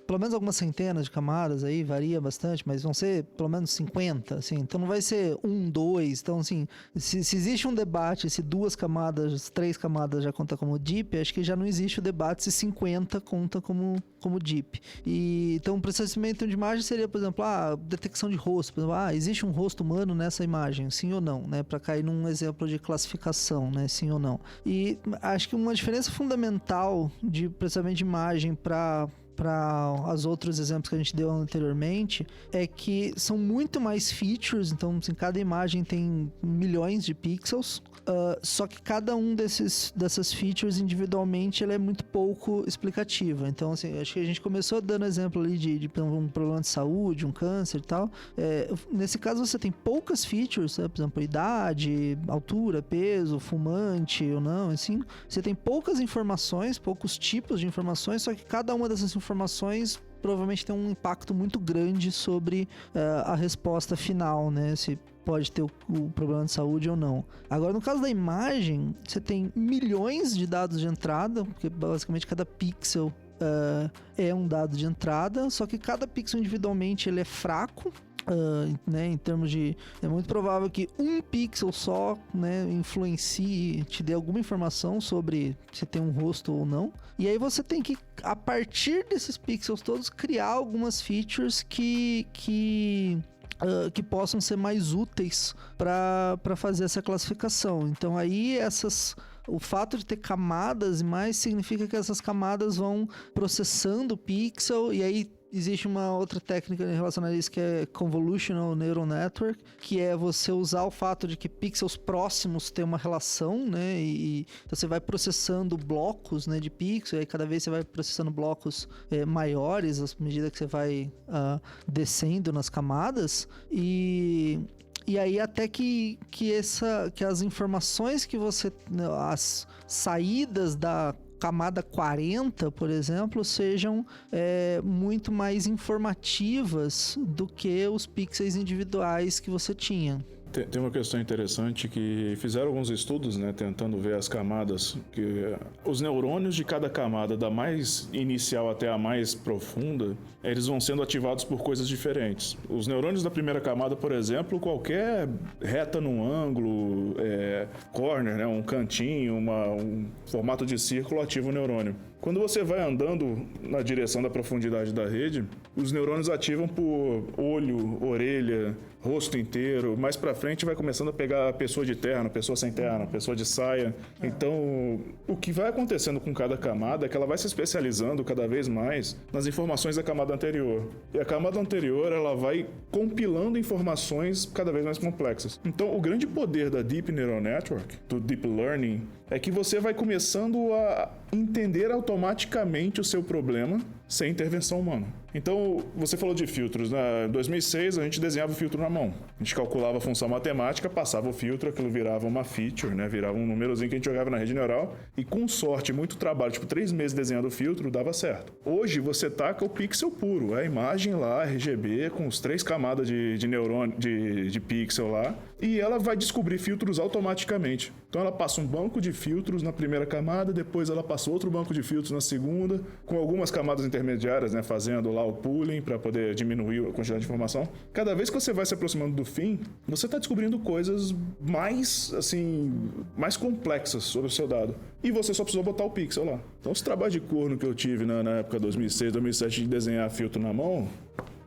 pelo menos algumas centenas de camadas aí, varia bastante, mas vão ser pelo menos 50, assim, então não vai ser 1, 2, então assim, se existe um debate se 2 camadas, 3 camadas já conta como deep, acho que já não existe o debate se 50 conta como deep. E, então, o processamento de imagem seria, por exemplo, detecção de rosto. Por exemplo, existe um rosto humano nessa imagem, sim ou não, né? Para cair num exemplo de classificação, né? Sim ou não. E acho que uma diferença fundamental de processamento de imagem para os outros exemplos que a gente deu anteriormente é que são muito mais features, então assim, cada imagem tem milhões de pixels, só que cada um dessas features individualmente ela é muito pouco explicativa. Então assim, acho que a gente começou dando exemplo ali de um problema de saúde, um câncer e tal. Nesse caso você tem poucas features, por exemplo, idade, altura, peso, fumante ou não, assim. Você tem poucas informações, poucos tipos de informações, só que cada uma dessas informações provavelmente tem um impacto muito grande sobre a resposta final, né? Se pode ter o problema de saúde ou não. Agora, no caso da imagem, você tem milhões de dados de entrada, porque basicamente cada pixel é um dado de entrada, só que cada pixel individualmente ele é fraco. Né, em termos de... É muito provável que um pixel só, né, influencie, te dê alguma informação sobre se tem um rosto ou não. E aí você tem que, a partir desses pixels todos, criar algumas features que que possam ser mais úteis para fazer essa classificação. Então aí o fato de ter camadas mais significa que essas camadas vão processando o pixel, e aí existe uma outra técnica relacionada a isso que é Convolutional Neural Network, que é você usar o fato de que pixels próximos têm uma relação, né? Então você vai processando blocos, né, de pixels, e aí cada vez você vai processando blocos maiores à medida que você vai descendo nas camadas, e aí até que as informações que você... as saídas da camada 40, por exemplo, sejam muito mais informativas do que os pixels individuais que você tinha. Tem uma questão interessante que fizeram alguns estudos, né, tentando ver as camadas, que os neurônios de cada camada, da mais inicial até a mais profunda, eles vão sendo ativados por coisas diferentes. Os neurônios da primeira camada, por exemplo, qualquer reta num ângulo, corner, né, um cantinho, um formato de círculo ativa o neurônio. Quando você vai andando na direção da profundidade da rede, os neurônios ativam por olho, orelha, rosto inteiro. Mais pra frente vai começando a pegar a pessoa de terno, pessoa sem terno, pessoa de saia. Então, o que vai acontecendo com cada camada é que ela vai se especializando cada vez mais nas informações da camada anterior. E a camada anterior, ela vai compilando informações cada vez mais complexas. Então, o grande poder da Deep Neural Network, do Deep Learning, é que você vai começando a entender automaticamente o seu problema sem intervenção humana. Então, você falou de filtros, né? Em 2006, a gente desenhava o filtro na mão. A gente calculava a função matemática, passava o filtro, aquilo virava uma feature, né? Virava um númerozinho que a gente jogava na rede neural. E com sorte, muito trabalho, tipo 3 meses desenhando o filtro, dava certo. Hoje, você taca o pixel puro, a imagem lá, RGB, com os 3 camadas de neurônio, de pixel lá, e ela vai descobrir filtros automaticamente. Então, ela passa um banco de filtros na primeira camada, depois ela passa outro banco de filtros na segunda, com algumas camadas intermediárias, né? Fazendo lá o pooling para poder diminuir a quantidade de informação. Cada vez que você vai se aproximando do fim, você está descobrindo coisas mais complexas sobre o seu dado. E você só precisou botar o pixel lá. Então, os trabalhos de corno que eu tive na época 2006, 2007 de desenhar filtro na mão,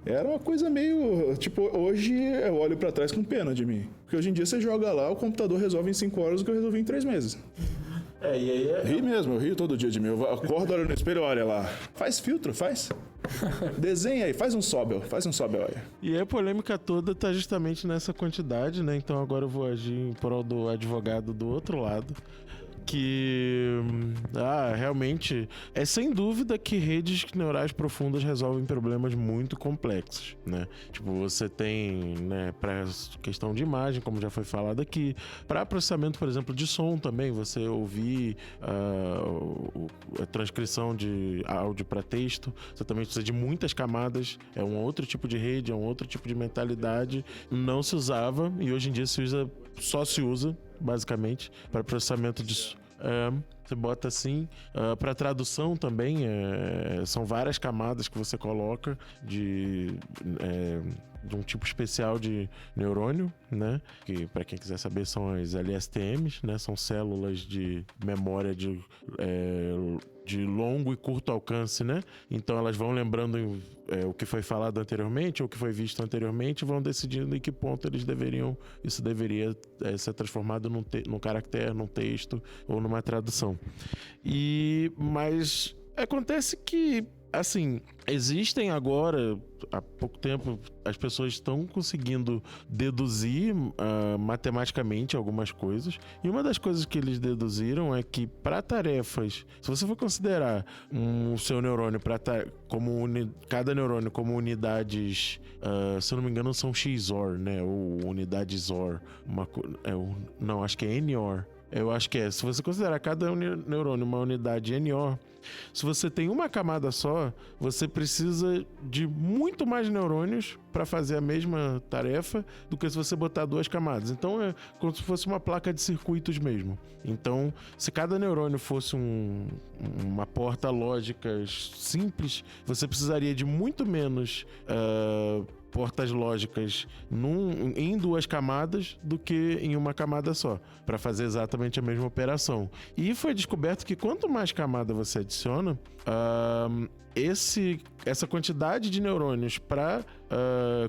era uma coisa meio... Tipo, hoje eu olho pra trás com pena de mim. Porque hoje em dia você joga lá, o computador resolve em 5 horas o que eu resolvi em 3 meses. E aí Ri mesmo, eu rio todo dia de mim. Eu acordo, olho no espelho, olha lá. Faz filtro, faz. Desenha aí, faz um Sobel, olha. E aí a polêmica toda tá justamente nessa quantidade, né? Então agora eu vou agir em prol do advogado do outro lado. Que realmente é sem dúvida que redes neurais profundas resolvem problemas muito complexos, né? Tipo, você tem, né, para questão de imagem, como já foi falado aqui, para processamento, por exemplo, de som também, você ouvir a transcrição de áudio para texto, você também precisa de muitas camadas, é um outro tipo de rede, é um outro tipo de mentalidade, não se usava e hoje em dia só se usa basicamente para processamento de você bota assim, para tradução também, são várias camadas que você coloca de um tipo especial de neurônio, né? Que para quem quiser saber são as LSTMs, né? São células de memória de longo e curto alcance, né? Então elas vão lembrando o que foi falado anteriormente ou o que foi visto anteriormente e vão decidindo em que ponto isso deveria ser transformado num caractere, num texto ou numa tradução. Mas acontece que, assim, existem agora, há pouco tempo, as pessoas estão conseguindo deduzir matematicamente algumas coisas. E uma das coisas que eles deduziram é que para tarefas, se você for considerar o seu neurônio cada neurônio como unidades, se eu não me engano, são XOR, né? Ou unidades OR. Não, acho que é NOR. Eu acho que se você considerar cada neurônio uma unidade NOR, se você tem uma camada só, você precisa de muito mais neurônios para fazer a mesma tarefa do que se você botar 2 camadas. Então é como se fosse uma placa de circuitos mesmo. Então, se cada neurônio fosse uma porta lógica simples, você precisaria de muito menos portas lógicas em 2 camadas do que em uma camada só, para fazer exatamente a mesma operação. E foi descoberto que quanto mais camada você adiciona, essa quantidade de neurônios para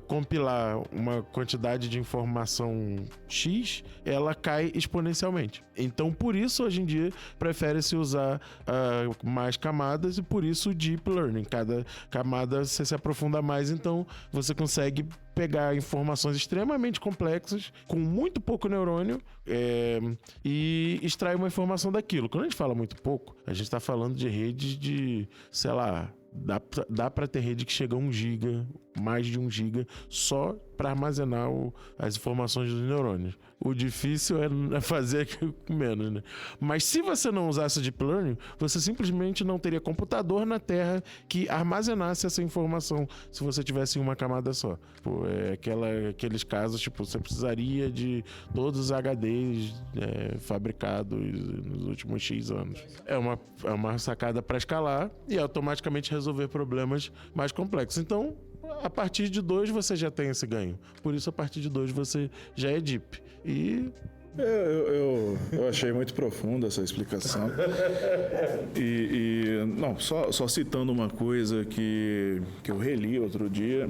compilar uma quantidade de informação X, ela cai exponencialmente. Então, por isso, hoje em dia, prefere-se usar mais camadas e por isso o Deep Learning. Cada camada você se aprofunda mais, então você consegue pegar informações extremamente complexas com muito pouco neurônio e extrair uma informação daquilo. Quando a gente fala muito pouco, a gente está falando de redes de, sei lá, dá para ter rede que chega a 1 giga, mais de 1 giga, só para armazenar as informações dos neurônios. O difícil é fazer com menos, né? Mas se você não usasse Deep Learning, você simplesmente não teria computador na Terra que armazenasse essa informação se você tivesse em uma camada só. Pô, aqueles casos, tipo, você precisaria de todos os HDs fabricados nos últimos X anos. É uma sacada para escalar e automaticamente resolver problemas mais complexos. Então, a partir de 2 você já tem esse ganho. Por isso, a partir de 2 você já é deep. E Eu achei muito profunda essa explicação. Não, só citando uma coisa que eu reli outro dia,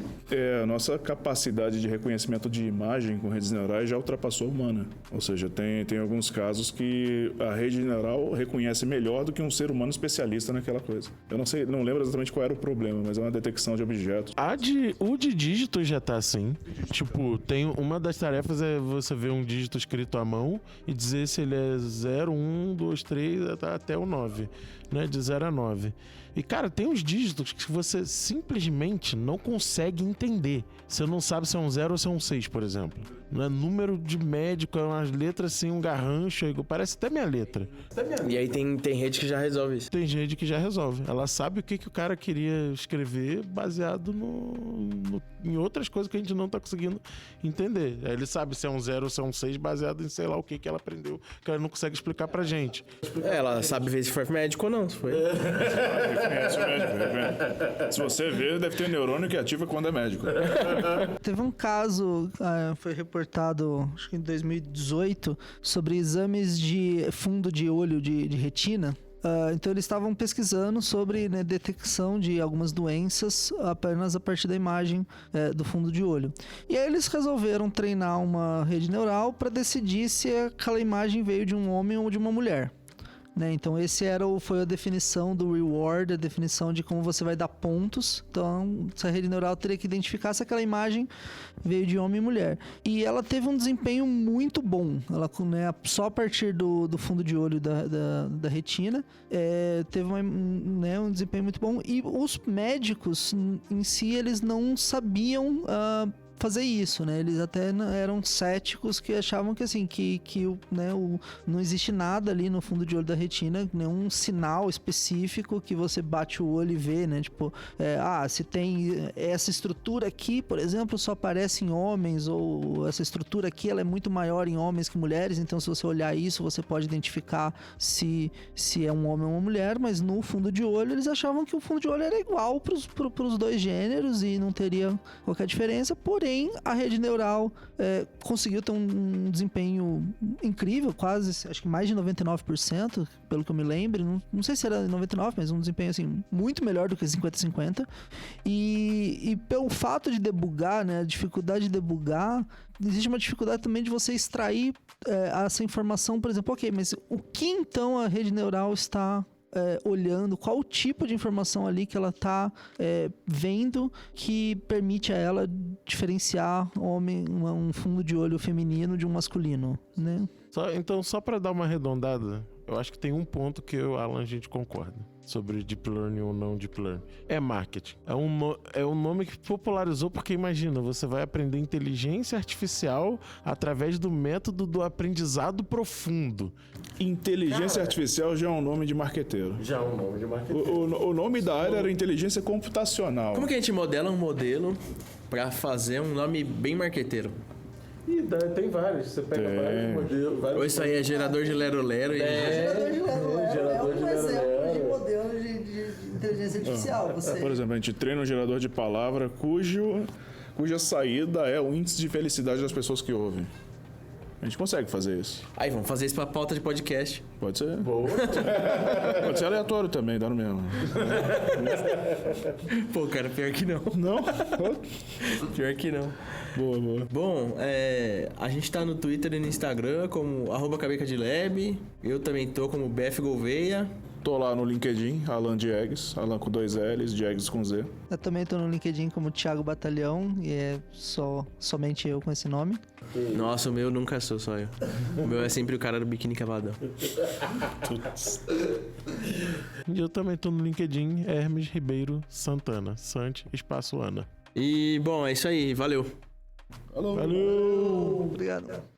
a nossa capacidade de reconhecimento de imagem com redes neurais já ultrapassou a humana. Ou seja, tem alguns casos que a rede neural reconhece melhor do que um ser humano especialista naquela coisa. Eu não lembro exatamente qual era o problema, mas é uma detecção de objetos. O de dígitos já tá assim. Tipo, tem uma das tarefas é você ver um dígito escrito à mão e dizer se ele é 0, 1, 2, 3 até o 9, né? De 0 a 9. E, cara, tem uns dígitos que você simplesmente não consegue entender. Você não sabe se é um 0 ou se é um 6, por exemplo. Não é número de médico, é umas letras assim, um garrancho, parece até minha letra. E aí tem rede que já resolve isso. Tem gente que já resolve. Ela sabe o que o cara queria escrever baseado em outras coisas que a gente não tá conseguindo entender. Aí ele sabe se é um 0 ou se é um 6 baseado em sei lá o que ela aprendeu, que ela não consegue explicar pra gente. Ela sabe ver se foi médico ou não. Se foi. Reconhece o médico. Se você ver, deve ter neurônio que ativa quando é médico. Teve um caso, foi reportado, acho que em 2018, sobre exames de fundo de olho de retina. Então eles estavam pesquisando sobre, né, detecção de algumas doenças apenas a partir da imagem do fundo de olho. E aí eles resolveram treinar uma rede neural para decidir se aquela imagem veio de um homem ou de uma mulher. Né? Então foi a definição do reward, a definição de como você vai dar pontos. Então essa rede neural teria que identificar se aquela imagem veio de homem e mulher. E ela teve um desempenho muito bom. Ela, né, só a partir do fundo de olho da retina, teve um desempenho muito bom. E os médicos em si, eles não sabiam fazer isso, né? Eles até eram céticos, que achavam que assim, não existe nada ali no fundo de olho da retina, nenhum sinal específico que você bate o olho e vê, né? Tipo, se tem essa estrutura aqui, por exemplo, só aparece em homens, ou essa estrutura aqui, ela é muito maior em homens que mulheres, então se você olhar isso, você pode identificar se é um homem ou uma mulher, mas no fundo de olho, eles achavam que o fundo de olho era igual pros 2 gêneros e não teria qualquer diferença, porém a rede neural conseguiu ter um desempenho incrível, quase, acho que mais de 99%, pelo que eu me lembro. Não sei se era 99%, mas um desempenho assim, muito melhor do que 50-50. E pelo fato de debugar, né, a dificuldade de debugar, existe uma dificuldade também de você extrair essa informação, por exemplo, mas o que então a rede neural está olhando, qual o tipo de informação ali que ela está vendo que permite a ela diferenciar um fundo de olho feminino de um masculino, né? Então, só para dar uma arredondada, eu acho que tem um ponto que eu e o Alan a gente concorda sobre Deep Learning ou não Deep Learning. É marketing. É um nome que popularizou porque, imagina, você vai aprender inteligência artificial através do método do aprendizado profundo. Inteligência artificial já é um nome de marqueteiro. Já é um nome de marketeiro. O nome da área era inteligência computacional. Como que a gente modela um modelo para fazer um nome bem marqueteiro? Tem vários. Você pega vários modelos. Ou isso aí é gerador de lero-lero? Gerador de lero-lero é um exemplo de modelo de inteligência artificial. Por exemplo, a gente treina um gerador de palavra cujo cuja saída é o índice de felicidade das pessoas que ouvem. A gente consegue fazer isso. Aí, vamos fazer isso pra pauta de podcast. Pode ser. Boa. Pode ser aleatório também, dá no mesmo. Pô, cara, pior que não. Não? Pior que não. Boa, boa. Bom, a gente tá no Twitter e no Instagram como @cabecadilab. Eu também tô como BF Gouveia. Tô lá no LinkedIn, Alan Diegues, Alan com 2 L's, Diegues com Z. Eu também tô no LinkedIn como Thiago Batalhão e é somente eu com esse nome. Nossa, o meu nunca só eu. O meu é sempre o cara do biquíni cavadão. E eu também tô no LinkedIn, Hermes Ribeiro Santana, Sant espaço Ana. E, bom, é isso aí. Valeu. Alô. Valeu! Obrigado.